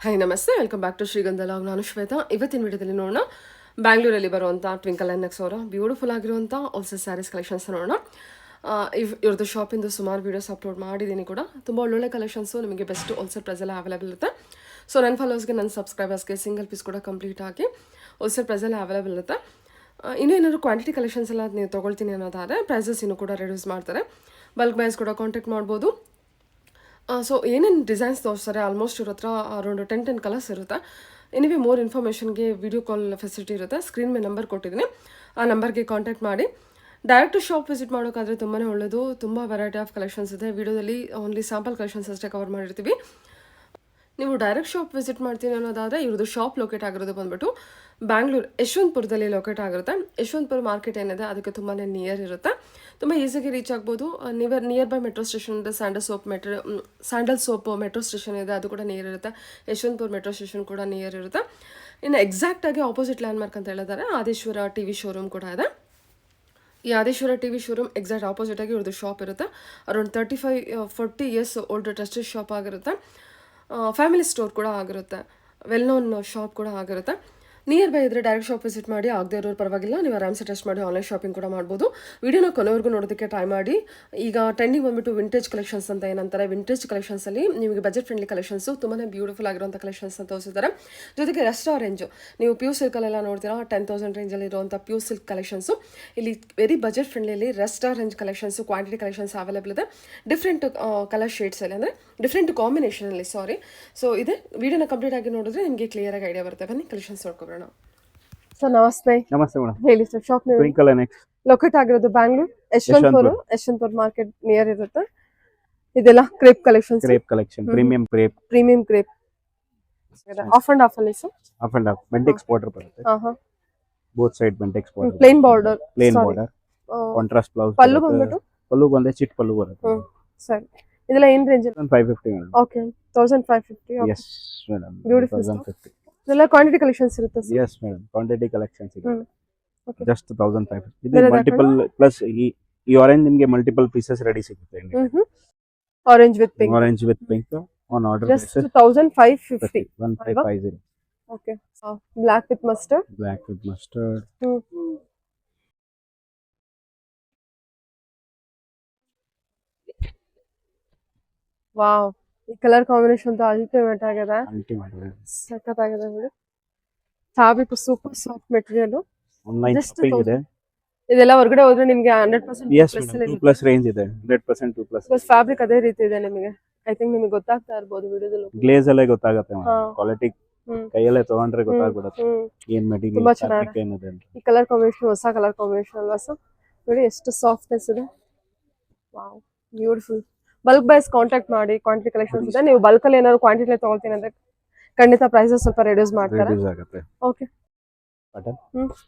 Hi ನಮಸ್ತೆ, welcome back to ಶ್ರೀಗಂಧ log. ನಾನು ಶ್ವೇತಾ. ಇವತ್ತಿನ ವಿಡಿಯೋದಲ್ಲಿ ನೋಡೋಣ ಬ್ಯಾಂಗ್ಳೂರಲ್ಲಿ ಬರುವಂಥ ಟ್ವಿಂಕಲ್ ಎನ್ಎಕ್ಸ್ ಅವರ ಬ್ಯೂಟಿಫುಲ್ ಆಗಿರುವಂಥ ಆಲ್ಸೋ ಸ್ಯಾರೀಸ್ ಕಲೆಕ್ಷನ್ಸ್ ನೋಡೋಣ. ಇವ್ರದ್ದು ಶಾಪಿಂದು ಸುಮಾರು ವೀಡಿಯೋಸ್ ಅಪ್ಲೋಡ್ ಮಾಡಿದ್ದೀನಿ ಕೂಡ. ತುಂಬ ಒಳ್ಳೊಳ್ಳೆ ಕಲೆಕ್ಷನ್ಸು ನಿಮಗೆ ಬೆಸ್ಟ್ ಹೋಲ್ಸೇಲ್ ಪ್ರೈಸಲ್ಲಿ ಅವೈಲೇಬಲ್ ಇರುತ್ತೆ. ಸೊ ನನ್ನ ಫಾಲೋವರ್ಸ್ಗೆ, ನನ್ನ ಸಬ್ಸ್ಕ್ರೈಬರ್ಸ್ಗೆ ಸಿಂಗಲ್ ಪೀಸ್ ಕೂಡ ಕಂಪ್ಲೀಟ್ ಆಗಿ ಹೋಲ್ಸೇಲ್ ಪ್ರೈಸಲ್ಲಿ ಅವೈಲೇಬಲ್ ಇರುತ್ತೆ. ಇನ್ನೂ ಏನಾದರೂ ಕ್ವಾಂಟಿಟಿ ಕಲೆಕ್ಷನ್ಸ್ ಎಲ್ಲ ನೀವು ತೊಗೊಳ್ತೀನಿ ಅನ್ನೋದಾದರೆ ಪ್ರೈಸಸ್ ಇನ್ನೂ ಕೂಡ ರೆಡ್ಯೂಸ್ ಮಾಡ್ತಾರೆ. ಬಲ್ಕ್ ಬೈಸ್ ಕೂಡ ಕಾಂಟ್ಯಾಕ್ಟ್ ಮಾಡ್ಬೋದು. ಸೊ ಏನೇನು ಡಿಸೈನ್ಸ್ ತೋರಿಸ್ತಾರೆ, ಆಲ್ಮೋಸ್ಟ್ ಇವ್ರ ಹತ್ರ ಅರೌಂಡ್ 10 ಕಲರ್ಸ್ ಇರುತ್ತೆ. ಎನಿವೆ ಮೋರ್ ಇನ್ಫಾರ್ಮೇಷನ್ಗೆ ವಿಡಿಯೋ ಕಾಲ್ ಫೆಸಿಲಿಟಿ ಇರುತ್ತೆ. ಸ್ಕ್ರೀನ್ ಮೇಲೆ ನಂಬರ್ ಕೊಟ್ಟಿದ್ದೀನಿ, ಆ ನಂಬರ್ಗೆ ಕಾಂಟ್ಯಾಕ್ಟ್ ಮಾಡಿ. ಡೈರೆಕ್ಟ್ ಶಾಪ್ ವಿಸಿಟ್ ಮಾಡೋಕ್ಕಾದರೆ ತುಂಬಾ ಒಳ್ಳೆಯದು. ತುಂಬ ವೆರೈಟಿ ಆಫ್ ಕಲೆಕ್ಷನ್ಸ್ ಇದೆ. ವಿಡಿಯೋದಲ್ಲಿ ಓನ್ಲಿ ಸ್ಯಾಂಪಲ್ ಕಲೆಕ್ಷನ್ಸ್ ಅಷ್ಟೇ ಕವರ್ ಮಾಡಿರ್ತೀವಿ. ನೀವು ಡೈರೆಕ್ಟ್ ಶಾಪ್ ವಿಸಿಟ್ ಮಾಡ್ತೀನಿ ಅನ್ನೋದಾದರೆ ಇವ್ರದ್ದು ಶಾಪ್ ಲೊಕೇಟ್ ಆಗಿರೋದು ಬಂದುಬಿಟ್ಟು ಬ್ಯಾಂಗ್ಳೂರು ಯಶವಂತಪುರದಲ್ಲಿ ಲೊಕೇಟ್ ಆಗಿರುತ್ತೆ. ಯಶವಂತಪುರ ಮಾರ್ಕೆಟ್ ಏನಿದೆ ಅದಕ್ಕೆ ತುಂಬಾ ನಿಯರ್ ಇರುತ್ತೆ. ತುಂಬ ಈಸಿಯಾಗಿ ರೀಚ್ ಆಗ್ಬೋದು. ನಿಯರ್ ಬೈ ಮೆಟ್ರೋ ಸ್ಟೇಷನ್ ಇದೆ. ಸ್ಯಾಂಡಲ್ ಸೋಪ್ ಮೆಟ್ರೋ ಸ್ಟೇಷನ್ ಇದೆ, ಅದು ಕೂಡ ನಿಯರ್ ಇರುತ್ತೆ. ಯಶವಂತಪುರ ಮೆಟ್ರೋ ಸ್ಟೇಷನ್ ಕೂಡ ನಿಯರ್ ಇರುತ್ತೆ. ಇನ್ನು ಎಕ್ಸಾಕ್ಟಾಗಿ ಆಪೋಸಿಟ್ ಲ್ಯಾಂಡ್ಮಾರ್ಕ್ ಅಂತ ಹೇಳಿದ್ದಾರೆ ಆದೇಶ್ವರ ಟಿ ವಿ ಶೋರೂಮ್ ಕೂಡ ಇದೆ. ಈ Aadeshwar T V showroom exact ಆಪೋಸಿಟಾಗಿ ಇವ್ರದ್ದು ಶಾಪ್ ಇರುತ್ತೆ. Around 35-40 years old trusted shop ಆಗಿರುತ್ತೆ. ಫ್ಯಾಮಿಲಿ ಸ್ಟೋರ್ ಕೂಡ ಆಗಿರುತ್ತೆ. ವೆಲ್ ನೋನ್ ಶಾಪ್ ಕೂಡ ಆಗಿರುತ್ತೆ. ನಿಯರ್ ಬೈ ಇದ್ದರೆ ಡೈರೆಕ್ಟ್ ಶಾಪ್ ವಿಸಿಟ್ ಮಾಡಿ. ಆಗದೆ ಇರೋರು ಪರವಾಗಿಲ್ಲ, ನೀವು ಆರಾಮ್ಸೆ ಟೆಸ್ಟ್ ಮಾಡಿ ಆನ್ಲೈನ್ ಶಾಪಿಂಗ್ ಕೂಡ ಮಾಡ್ಬೋದು. ವಿಡಿಯೋನ ಕೊನೆವರೆಗೂ ನೋಡೋದಕ್ಕೆ ಟ್ರೈ ಮಾಡಿ. ಈಗ ಟ್ರೆಂಡಿಂಗ್ ಬಂದುಬಿಟ್ಟು ವಿಂಟೇಜ್ ಕಲೆಕ್ಷನ್ಸ್ ಅಂತ ಏನಂತಾರೆ. ವಿಂಟೇಜ್ ಕಲೆಕ್ಷನ್ಸಲ್ಲಿ ನಿಮಗೆ ಬಜೆಟ್ ಫ್ರೆಂಡ್ಲಿ ಕಲೆಕ್ಷನ್ಸು ತುಂಬಾ ಬ್ಯೂಟಿಫುಲ್ ಆಗಿರುವಂಥ ಕಲೆಕ್ಷನ್ಸ್ ಅಂತ ತೋರಿಸಿದ್ದಾರೆ. ಜೊತೆಗೆ ರೆಸ್ಟಾ ರೇಂಜು ನೀವು ಪ್ಯೂ ಸಿಲ್ಕಲ್ಲೆಲ್ಲ ನೋಡ್ತೀರಾ, 10,000 ರೇಂಜಲ್ಲಿ ಇರುವಂಥ ಪ್ಯೂ ಸಿಲ್ಕ್ ಕಲೆಕ್ಷನ್ಸು. ಇಲ್ಲಿ ವೆರಿ ಬಜೆಟ್ ಫ್ರೆಂಡ್ಲಿಯಲ್ಲಿ ರೆಸ್ಟಾ range collections, quantity collections available ಇದೆ. ಡಿಫ್ರೆಂಟ್ ಕಲರ್ ಶೇಡ್ಸಲ್ಲಿ, ಅಂದರೆ ಡಿಫ್ರೆಂಟ್ ಕಾಂಬಿನೇಷನಲ್ಲಿ. ಸೊ ಇದೆ ವಿಡಿಯೋನ ಕಂಪ್ಲೀಟ್ ಆಗಿ ನೋಡಿದ್ರೆ ನಿಮಗೆ ಕ್ಲಿಯರಾಗಿ ಐಡಿಯಾ ಬರುತ್ತೆ. ಬನ್ನಿ ಕಲೆಕ್ಷನ್ಸ್ ನೋಡ್ಕೊಬೋಣ. ಸರ್ ನಮಸ್ತೆ. ನಮಸ್ತೆ ಮೇಡಮ್. ಹೇಳಿ sir. Shop Twinkle NX locate ಆಗಿರೋದು ಬ್ಯಾಂಗ್ಳೂರ್ ಯಶವಂತಪುರ ಮಾರ್ಕೆಟ್ ನಿಯರ್ ಇರುತ್ತೆ. ಇದೆಲ್ಲ crepe collections, crepe collection, premium crepe off and off ಅಲ್ಲಿ sir. Off and off Bentex border ಬರುತ್ತೆ. Both side Bentex border, plain border, contrast blouse. Pallu ಬಂದ್ಬಿಟ್ಟು ಪಲ್ಲು ಬಂದ್ರೆ ಚಿಟ್ ಪಲ್ಲು ಬರುತ್ತೆ. ಸರಿ. ಇದೆಲ್ಲ ಏನ್ range? 1550 madam. Okay, 1550. Yes madam, beautiful. 1550. ಇದೆಲ್ಲ ಕ್ವಾಂಟಿಟಿ ಕಲೆಕ್ಷನ್ಸ್ ಇರುತ್ತೆ sir. Yes madam, quantity collections ಇದೆ. Okay, just 1550. ಇದು ಮಲ್ಟಿಪಲ್ ಪ್ಲಸ್ ಈ ಆರೆಂಜ್ ನಿಮಗೆ ಮಲ್ಟಿಪಲ್ ಪೀಸಸ್ ರೆಡಿ ಸಿಗುತ್ತೆ. Orange with pink, orange with pink on order. Just 1550. 1550. Okay, block with mustard. Black with mustard. Wow, ಈ colour combination ಅಂತೂ ultimate ಆಗಿದೆ. ಸಖತ್ತಾಗಿದೆ ಬಿಡಿ. Fabric super soft material. Online shopping ಇದೆ. ಇದೆಲ್ಲ ಹೊರಗಡೆ ಹೋದ್ರೆ ನಿಮಗೆ 100% ಪ್ಲಸ್ ರೇಂಜ್ ಇದೆ. 100% 2+. ಫ್ಯಾಬ್ರಿಕ್ ಅದೇ ರೀತಿ ಇದೆ ನಿಮಗೆ. ಐ ಥಿಂಕ್ ನಿಮಗೆ ಗೊತ್ತಾಗ್ತಾ ಇರಬಹುದು ವಿಡಿಯೋದಲ್ಲಿ. ಗ್ಲೇಸ್ ಅಲ್ಲೇ ಗೊತ್ತಾಗುತ್ತೆ, ಕ್ವಾಲಿಟಿ ಕೈಯಲ್ಲೇ ತಗೊಂಡ್ರೆ ಗೊತ್ತಾಗ್ಬಿಡುತ್ತೆ ಏನ್ ಮೆಟೀರಿಯಲ್ ಏನಿದೆ ಅಂತ. ಈ ಕಲರ್ ಕಾಂಬಿನೇಷನ್ ಹೊಸ ಕಲರ್ ಕಾಂಬಿನೇಷನ್ ಅಲ್ವಾ ಸರ್? ನೋಡಿ ಎಷ್ಟು ಸಾಫ್ಟ್ನೆಸ್ ಇದೆ. Wow, beautiful. Bulk byes contact ಮಾಡಿ. ಕ್ವಾಂಟಿಟಿ ಕಲೆಕ್ಷನ್ಸ್ ಇದೆ. ನೀವು ಬಲ್ಕ್ ಅಲ್ಲಿ ಏನಾದ್ರು ಕ್ವಾಂಟಿಟಿ ತಗೊಳ್ತೀನಿ ಅಂದ್ರೆ ಖಂಡಿತ ಪ್ರೈಸಸ್ ಸ್ವಲ್ಪ ರೆಡ್ಯೂಸ್ ಮಾಡ್ತಾರೆ. Okay,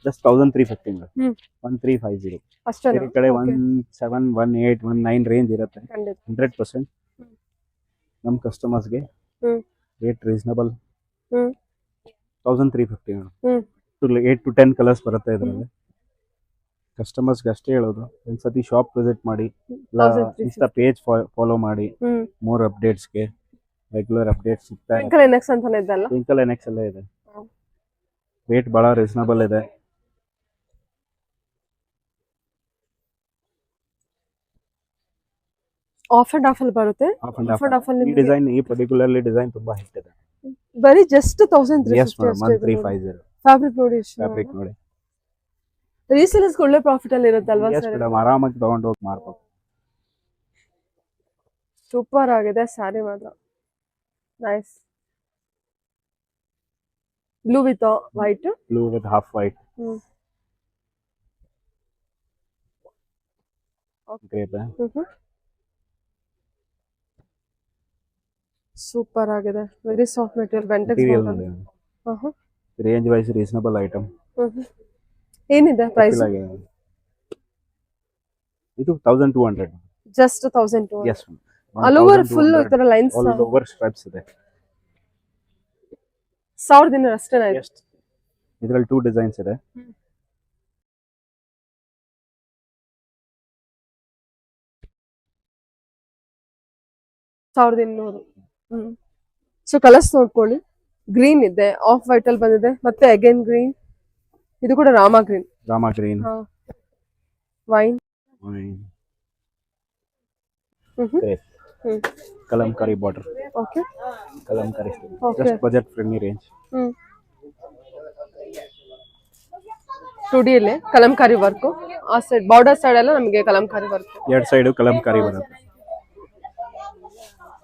just 1350 madam. 1350 ಅಷ್ಟೇ. ಈ ಕಡೆ 17, 18, 19 ರೇಂಜ್ ಇರುತ್ತೆ. 100% ನಮ್ಮ ಕಸ್ಟಮರ್ಸ್ ಗೆ rate reasonable. 1350 madam. 8 to 10 colours ಬರುತ್ತೆ ಇದರಲ್ಲಿ. ಕಸ್ಟಮರ್ಸ್ಗೆ ಅಷ್ಟೇ ಹೇಳೋದು, ಒಂದ್ಸತಿ ಶಾಪ್ ವಿಸಿಟ್ ಮಾಡಿ, ಇನ್ಸ್ಟಾ ಪೇಜ್ ಫಾಲೋ ಮಾಡಿ. ಮೋರ್ ಅಪ್ಡೇಟ್ಸ್ಗೆ ರೆಗ್ಯುಲರ್ ಅಪ್ಡೇಟ್ಸ್ ಸಿಗ್ತಾರೆ. ಟ್ವಿಂಕಲ್ ಎನ್ಎಕ್ಸ್ ಅಂತಾನೆ ಇದೆ ಅಲ್ಲ? ಟ್ವಿಂಕಲ್ ಎನ್ಎಕ್ಸ್ ಅಲ್ಲೇ ಇದೆ. ರೇಟ್ ಬಹಳ ರೀಸನಬಲ್ ಇದೆ. ಆಫ್ ಅಂಡ್ ಆಫ್ ಅಲ್ಲಿ ಬರುತ್ತೆ. ಈ ಡಿಸೈನ್, ಈ ಪರ್ಟಿಕ್ಯುಲರ್ಲಿ ಡಿಸೈನ್ ತುಂಬಾ ಹಿಟ್ ಇದೆ. ಬರೀ ಜಸ್ಟ್ 1350. 1350. ಫ್ಯಾಬ್ರಿಕ್ ನೋಡಿ, ಫ್ಯಾಬ್ರಿಕ್ ನೋಡಿ. ರೀಸೇಲರ್ಸ್ ಒಳ್ಳೆ ಪ್ರಾಫಿಟ್ ಅಲ್ಲಿ ಇರುತ್ತೆ ಅಲ್ವಾ ಸರ್? ಮೇಡಮ್, ಆರಾಮಾಗಿ ತಗೊಂಡು ಹೋಗಿ ಮಾರ್ಬೋದು. ಸೂಪರ್ ಆಗಿದೆ ಸ್ಯಾರಿ ಮಾತ್ರ. Nice. Blue with white. Blue with half white. Super ಆಗಿದೆ. Very soft material. Bentex range wise reasonable item. ಏನಿದೆ ಪ್ರೈಸ್? ಇದು 1200. Just 1200. Yes, all over full ಈ ತರ ಲೈನ್ಸ್, ಆಲ್ ಓವರ್ ಸ್ಟ್ರೈಪ್ಸ್ ಇದೆ. 1200 ಅಷ್ಟೇ ಇದೆ. ಇದರಲ್ಲಿ 2 ಡಿಸೈನ್ಸ್ ಇದೆ. $1200. ಸೊ ಕಲರ್ಸ್ ನೋಡ್ಕೊಳ್ಳಿ. ಗ್ರೀನ್ ಇದೆ, ಆಫ್ ವೈಟ್ ಅಲ್ಲಿ ಬಂದಿದೆ, ಮತ್ತೆ ಅಗೇನ್ ಗ್ರೀನ್. ಇದು ಕೂಡ rama green. Rama green, wine, Kalamkari border. Okay, Kalamkari Okay. Just budget friendly range. 2D ಅಲ್ಲಿ ಕಲಂಕಾರಿ ವರ್ಕ್. ಆ ಸೈಡ್ ಬಾರ್ಡರ್ ಸೈಡ್ ಎಲ್ಲ ನಮಗೆ ಕಲಂಕಾರಿ ವರ್ಕ್. ಎರಡು ಸೈಡು ಕಲಂಕಾರಿ ಬರುತ್ತೆ.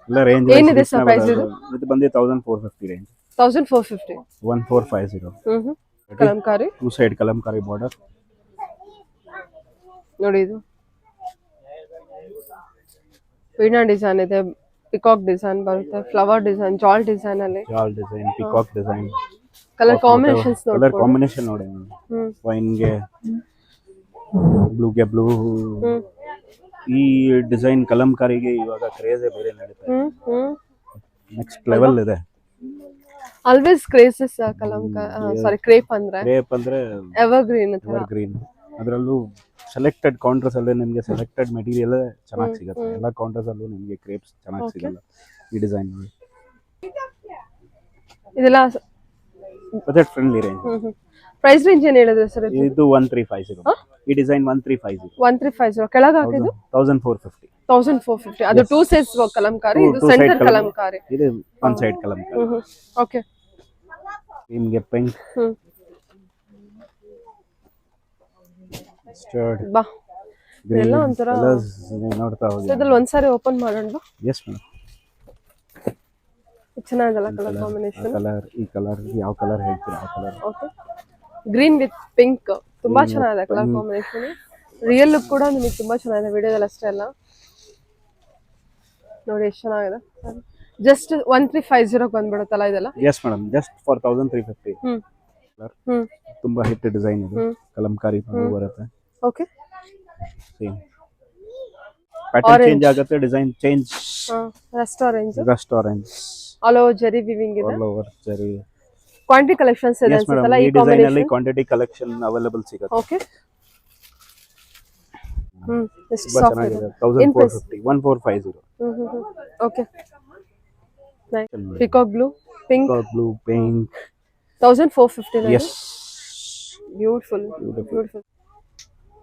ಎಲ್ಲ ರೇಂಜ್ ಏನಿದೆ sir price ಇದು? ಇದು ಬಂದು 1450 range. 1450. 1450. Kalamkari two side Kalamkari border. ನೋಡಿ, ಇದು ವೀಣಾ ಡಿಸೈನ್ ಇದೆ, ಪಿಕಾಕ್ ಡಿಸೈನ್ ಬರುತ್ತೆ, ಫ್ಲವರ್ ಡಿಸೈನ್, ಜಾಲ್ ಡಿಸೈನ್ ಅಲ್ಲಿ, ಜಾಲ್ design, peacock design. Colour combinations colour ನೋಡಿ. ಕಾಂಬಿನೇಷನ್ ನೋಡಿ. ವೈನ್ಗೆ ಬ್ಲೂಗೆ ಬ್ಲೂ. ಈ ಡಿಸೈನ್ ಕಲಂಕಾರಿಗೆ ಇವಾಗ ಕ್ರೇಜೇ ಬೇರೆ ನಡೀತಾ ಇದೆ. ನೆಕ್ಸ್ಟ್ ಲೆವೆಲ್ ಇದೆ. ಆಲ್ವೇಸ್ ಕ್ರೇಜಸ್ ಸಾರಿ ಕ್ರೇಪ್ ಅಂದ್ರೆ ಕ್ರೇಪ್ ಅಂದ್ರೆ ಎವರ್ ಗ್ರೀನ್ ಎವರ್ ಗ್ರೀನ್. ಅದರಲ್ಲೂ ಸೆಲೆಕ್ಟೆಡ್ ಕೌಂಟರ್ಸ್ ಅಲ್ಲಿ ನಿಮಗೆ ಸೆಲೆಕ್ಟೆಡ್ ಮೆಟೀರಿಯಲ್ ಚೆನ್ನಾಗಿ ಸಿಗುತ್ತೆ. ಎಲ್ಲ ಕೌಂಟರ್ಸ್ ಅಲ್ಲೂ ನಿಮಗೆ ಕ್ರೇಪ್ಸ್ ಚೆನ್ನಾಗಿ ಸಿಗಲ್ಲ ಈ ಡಿಸೈನ್ ನೋಡಿ. ಇದೆಲ್ಲ budget friendly range. Price range ಏನ್ ಹೇಳಿದ್ರೆ ಸರ್? ಇದು 1350. ಈ ಡಿಸೈನ್ 1350. 1350 ಕೆಳಗೆ ಹಾಕಿದ್ದು 1450. 1450. ಅದು ಟೂ ಸೈಡ್ಸ್ ಕಲಂಕಾರಿ, ಇದು Two side ಸೆಂಟರ್ ಕಲಂಕಾರಿ, ಇದು ಒನ್ ಸೈಡ್ ಕಲಂಕಾರಿ. ಓಕೆ. ನಿಮಗೆ ಪಿಂಕ್, ಸ್ಟರ್ಡ್, ಬಾ ಇದೆಲ್ಲ ಒಂಥರ ಕಲರ್ಸ್ ನೋಡ್ತಾ ಹೋಗಿ. ಇದ್ರಲ್ಲಿ ಒಂದ್ಸಾರಿ ಓಪನ್ ಮಾಡೋಣ. Yes madam. ಚೆನ್ನಾಗಿದಲ್ಲ ಕಲರ್ ಕಾಂಬಿನೇಷನ್. ಕಲರ್, ಈ ಕಲರ್ ಯಾವ ಕಲರ್ ಹೇಳ್ತೀರಾ ಆ colour. Okay, green with pink ತುಂಬಾ ಚೆನ್ನಾಗಿದೆ ಕಲರ್ ಕಾಂಬಿನೇಷನ್. ರಿಯಲ್ ಲುಕ್ ಕೂಡ ನಿಮಗೆ ತುಂಬಾ ಚೆನ್ನಾಗಿದೆ ವಿಡಿಯೋದಲ್ಲಿ ಅಷ್ಟೇ ಅಲ್ಲ. ನೋಡಿ ಎಷ್ಟು ಚೆನ್ನಾಗಿದೆ. ಜಸ್ಟ್ 1350 ಬಂದ್ಬಿಡುತ್ತಲ್ಲ ಇದೆಲ್ಲ. Yes madam, just for 1350. ತುಂಬಾ ಹಿಟ್ ಡಿಸೈನ್ ಇದು. ಕಲಂಕಾರಿ ಬರುತ್ತೆ. ಓಕೆ, ಸೇಮ್ ಪ್ಯಾಟರ್ನ್ ಚೇಂಜ್ ಆಗುತ್ತೆ, design change. Rust orange all over zari weaving ಇದೆ. All over zari. Quantity collections ಇದೆ ಎಸ್ ಮೇಡಮ್, ಅನ್ಸುತ್ತಲ್ಲ ಈ ಈ ಡಿಸೈನ್ ಅಲ್ಲಿ ಕಾಂಬಿನೇಷನ್. ಕ್ವಾಂಟಿಟಿ ಕಲೆಕ್ಷನ್ ಅವೈಲೇಬಲ್ ಸಿಗುತ್ತೆ. ಓಕೆ, ಎಷ್ಟು ತುಂಬಾ ಸಾಫ್ಟ್ ಚೆನ್ನಾಗಿದೆ. ಇದೆ. 1450. 1450. Okay, peacock blue, pink, blue, pink. 1450. Yes, beautiful beautiful.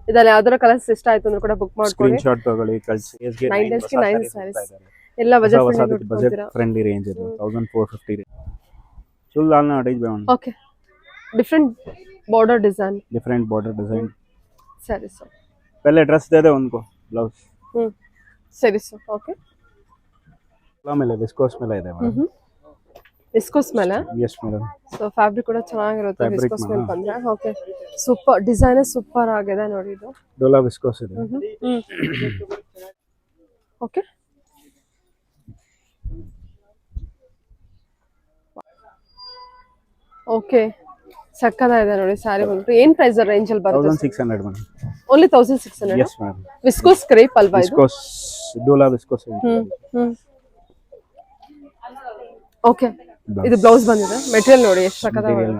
ಇದಲ್ಲ ಯಾವ್ದಾರ ಕಲರ್ಸ್ ಇಷ್ಟ ಆಯ್ತು ಅಂದ್ರೆ ಕೂಡ ಬುಕ್ ಮಾಡ್ಕೊಳ್ಳಿ. ಸ್ಕ್ರೀನ್ ಶಾಟ್ ತಗೊಳ್ಳಿ, ಕಳಿಸಿ. 9 days ಗೆ 9 ಸ್ಯಾರೀಸ್ ಎಲ್ಲ ಬಜೆಟ್ ಫ್ರೆಂಡ್ಲಿ ರೇಂಜ್ ಇದೆ. 1450. ಫುಲ್ ಆಲ್ ಅಡೇಜ್ ಬೇಡ. Okay, different border design, different border design. Saris. पहले ड्रेस दे दे उनको, ब्लाउज. ಸ್ಯಾರೀಸ್. ಓಕೆ, ಮೇಲೆ ವಿಸ್ಕೋಸ್ ಮೇಲೆ ಇದೆ ಮೇಡಮ್. ವಿಸ್ಕೋಸ್ ಮೇಲೆ. Yes madam. ಸೊ ಫ್ಯಾಬ್ರಿಕ್ ಕೂಡ ಚೆನ್ನಾಗಿರುತ್ತೆ Fabric ವಿಸ್ಕೋಸ್ ಮೇಲೆ ಬಂದ್ರೆ. ಓಕೆ, ಸೂಪರ್ ಡಿಸೈನ್ ಸೂಪರ್ ಆಗಿದೆ ನೋಡಿ ಇದು. ಡೋಲಾ ವಿಸ್ಕೋಸ್ ಇದೆ. ಓಕೆ, ಓಕೆ, ಸಕ್ಕದಾಗಿದೆ ನೋಡಿ ಸ್ಯಾರಿ ಬಂದ್ಬಿಟ್ಟು. ಏನ್ ಪ್ರೈಸ್ ರೇಂಜ್ ಅಲ್ಲಿ ಬರುತ್ತೆ? 1600 madam. Only 1600. Yes madam. Viscose crepe ಅಲ್ವಾ ಇದು? ವಿಸ್ಕೋಸ್, ಡೋಲಾ ವಿಸ್ಕೋಸ್. ಓಕೆ, ಇದು ಬ್ಲೌಸ್ ಬಂದಿದೆ. ಮೆಟೀರಿಯಲ್ ನೋಡಿ ಎಷ್ಟು ಸಕ್ಕದಾಗಿದೆ.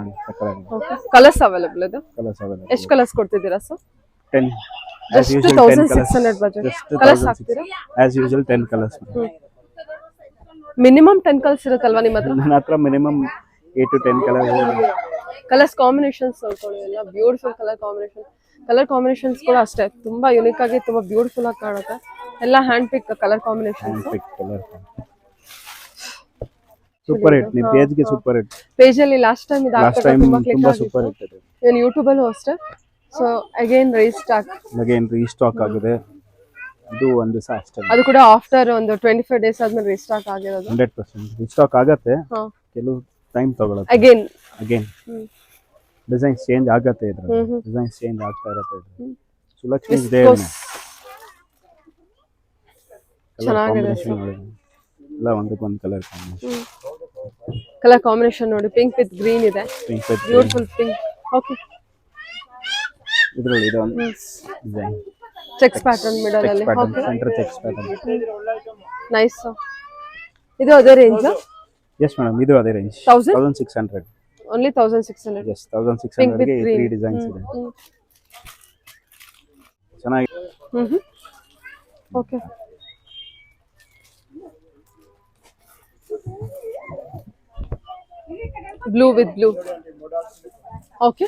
ಓಕೆ, ಕಲರ್ಸ್ ಅವೈಲೇಬಲ್ ಇದೆ. Colours available. ಎಷ್ಟು ಕಲರ್ಸ್ ಕೊಡ್ತಿದ್ದೀರಾ ಸರ್? 10. Just 1600 budget. ಕಲರ್ಸ್ ಹಾಕ್ತೀರಾ? As usual 10 colours. Minimum 10 colours ಇರುತ್ತಲ್ವಾ ನಿಮ್ಮ ಹತ್ರ? ನನ್ನ ಹತ್ರ minimum 8 to 10 colours. Colours combinations ನೋಡ್ಕೊಳ್ಳಿ, ಎಲ್ಲ beautiful colour combination. Colour combinations ಕೂಡ ಅಷ್ಟೇ ತುಂಬಾ ಯೂನಿಕ್ ಆಗಿ ತುಂಬಾ ಬ್ಯೂಟಿಫುಲ್ ಆಗಿ ಕಾಣುತ್ತೆ. ಎಲ್ಲ ಹ್ಯಾಂಡ್ ಪಿಕ್ ಕಲರ್ ಕಾಂಬಿನೇಷನ್ಸ್. Super hit. ನಿಮ್ಮ ಪೇಜ್ ಗೆ ಸೂಪರ್ ಹಿಟ್. ಪೇಜ್ ಅಲ್ಲಿ ಲಾಸ್ಟ್ ಟೈಮ್ ಇದು ಲಾಸ್ಟ್ ಟೈಮ್ ತುಂಬಾ ಸೂಪರ್ ಹಿಟ್ ಇದೆ. ಇವನ್ ಯೂಟ್ಯೂಬ್ ಅಲ್ಲೂ ಅಷ್ಟೇ. ಸೊ ಅಗೇನ್ ರೀಸ್ಟಾಕ್ ಆಗಿದೆ. ಇದು ಒಂದು ದಿವಸ ಅಷ್ಟೇ. ಅದು ಕೂಡ ಆಫ್ಟರ್ ಒಂದು 25 days ಆದ್ಮೇಲೆ ರೀಸ್ಟಾಕ್ ಆಗಿರೋದು. 100% ರೀಸ್ಟಾಕ್ ಆಗುತ್ತೆ. ಕೆಲವು ಟೈಮ್ ತಗೊಳುತ್ತೆ. ಅಗೇನ್ ಡಿಸೈನ್ ಚೇಂಜ್ ಆಗುತ್ತೆ. ಇದ್ರಲ್ಲಿ ಡಿಸೈನ್ ಚೇಂಜ್ ಆಗ್ತಾ ಇರುತ್ತೆ. ಸುಲಕ್ಷ್ಮಿ ಇದೆ. ಚೆನ್ನಾಗಿದೆ. ಎಲ್ಲ ಒಂದಕ್ಕೊಂದು ಕಲರ್ ಕಾಂಬಿನೇಷನ್. ಕಲರ್ ಕಾಂಬಿನೇಷನ್ ನೋಡಿ, ಪಿಂಕ್ ವಿತ್ ಗ್ರೀನ್ ಇದೆ. Pink with beautiful pink. Okay, ಇದರಲ್ಲಿ ಇದು ಒಂದು ಡಿಸೈನ್ ಚೆಕ್ಸ್ ಪ್ಯಾಟರ್ನ್ ಮಿಡಲ್ ಅಲ್ಲಿ. Okay, centre cheques pattern. Nice. ಇದು ಅದೇ ರೇಂಜ್? ಎಸ್ ಮೇಡಮ್, ಇದು ಅದೇ ರೇಂಜ್. 1600. ಓನ್ಲಿ 1600. ಎಸ್, 1600 ಗೆ 3 ಡಿಸೈನ್ಸ್ ಇದೆ. ಚೆನ್ನಾಗಿ. Okay, blue with blue. Okay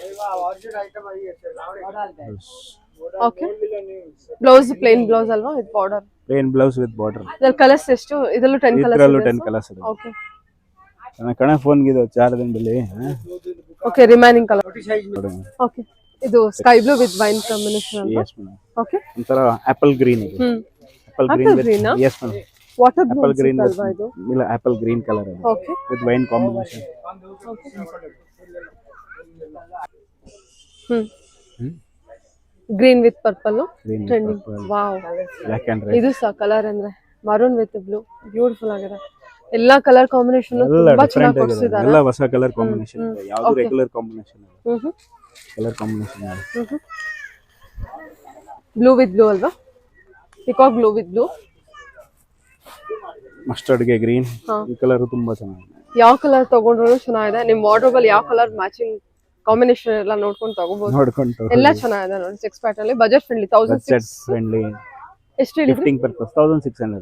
okay. Blouse plain blouse ಅಲ್ವಾ with border. Plain blouse with border. ಇದ್ರಲ್ಲಿ ಕಲರ್ಸ್ ಎಷ್ಟು? ಇದರಲ್ಲೂ 10 ಕಲರ್ಸ್ ಇದ್ರಲ್ಲೂ ಇದೆ. 10 ಕಲರ್ಸ್ ಇದೆ. ಓಕೆ ಕಣ ಫೋನ್ಗಿದು 4 ದಿನದಲ್ಲಿ ಓಕೆ. Remaining colour. ಓಕೆ. ಇದು sky blue with wine combination ಅಲ್ವಾ? Yes madam. ಓಕೆ. ಒಂಥರ ಆಪಲ್ ಗ್ರೀನ್ ಇದೆ. ಆಪಲ್ Apple ಗ್ರೀನ್ green ಆ? Yes madam. Water blue apple green ಅಲ್ವಾ ಇದು? ಇಲ್ಲ ಆಪಲ್ ಗ್ರೀನ್ ಕಲರ್ ಇದೆ okay with wine combination. Green with purple green trending. Wow. Black and red ಇದು ಸಹ colour ಅಂದ್ರೆ ಮರೂನ್ ವಿತ್ ಬ್ಲೂ ಬ್ಯೂಟಿಫುಲ್ ಆಗಿದೆ. ಎಲ್ಲಾ ಕಲರ್ ಕಾಂಬಿನೇಷನ್ ಎಲ್ಲ ತುಂಬಾ ಡಿಫರೆಂಟ್ ಚೆನ್ನಾಗಿ ಆಗಿದೆ. ಕೊಡ್ಸಿದ್ದಾರೆ. ಎಲ್ಲ ಹೊಸ ಕಲರ್ ಕಾಂಬಿನೇಷನ್ ಇದೆ. ಯಾವುದು Okay. ರೆಗ್ಯುಲರ್ ಕಾಂಬಿನೇಷನ್ ಇಲ್ಲ. Hmm colour combination blue with blue ಅಲ್ವಾ? Peacock blue with blue. Mustard ಗೆ ಗ್ರೀನ್. ಹಾ. ಈ ಕಲರ್ ತುಂಬಾ ಚೆನ್ನಾಗಿದೆ. ಯಾವ ಕಲರ್ ತಗೊಂಡ್ರು ಚೆನ್ನಾಗಿದೆ. ನಿಮ್ ವಾರ್ಡ್ರೋಬ್ ಅಲ್ಲಿ ಯಾವ ಕಲರ್ ಮ್ಯಾಚಿಂಗ್ ಕಾಂಬಿನೇಷನ್ ಎಲ್ಲ ನೋಡ್ಕೊಂಡು ತಗೋಬಹುದು. ನೋಡ್ಕೊಂಡು ಎಲ್ಲ ಚೆನ್ನಾಗಿದೆ ನೋಡಿ. 6 ಪ್ಯಾಟ್ ಅಲ್ಲಿ ಬಜೆಟ್ ಫ್ರೆಂಡ್ಲಿ. 1006 budget friendly. ಎಷ್ಟು ಹೇಳಿದ್ರಿ? Gifting purpose 1600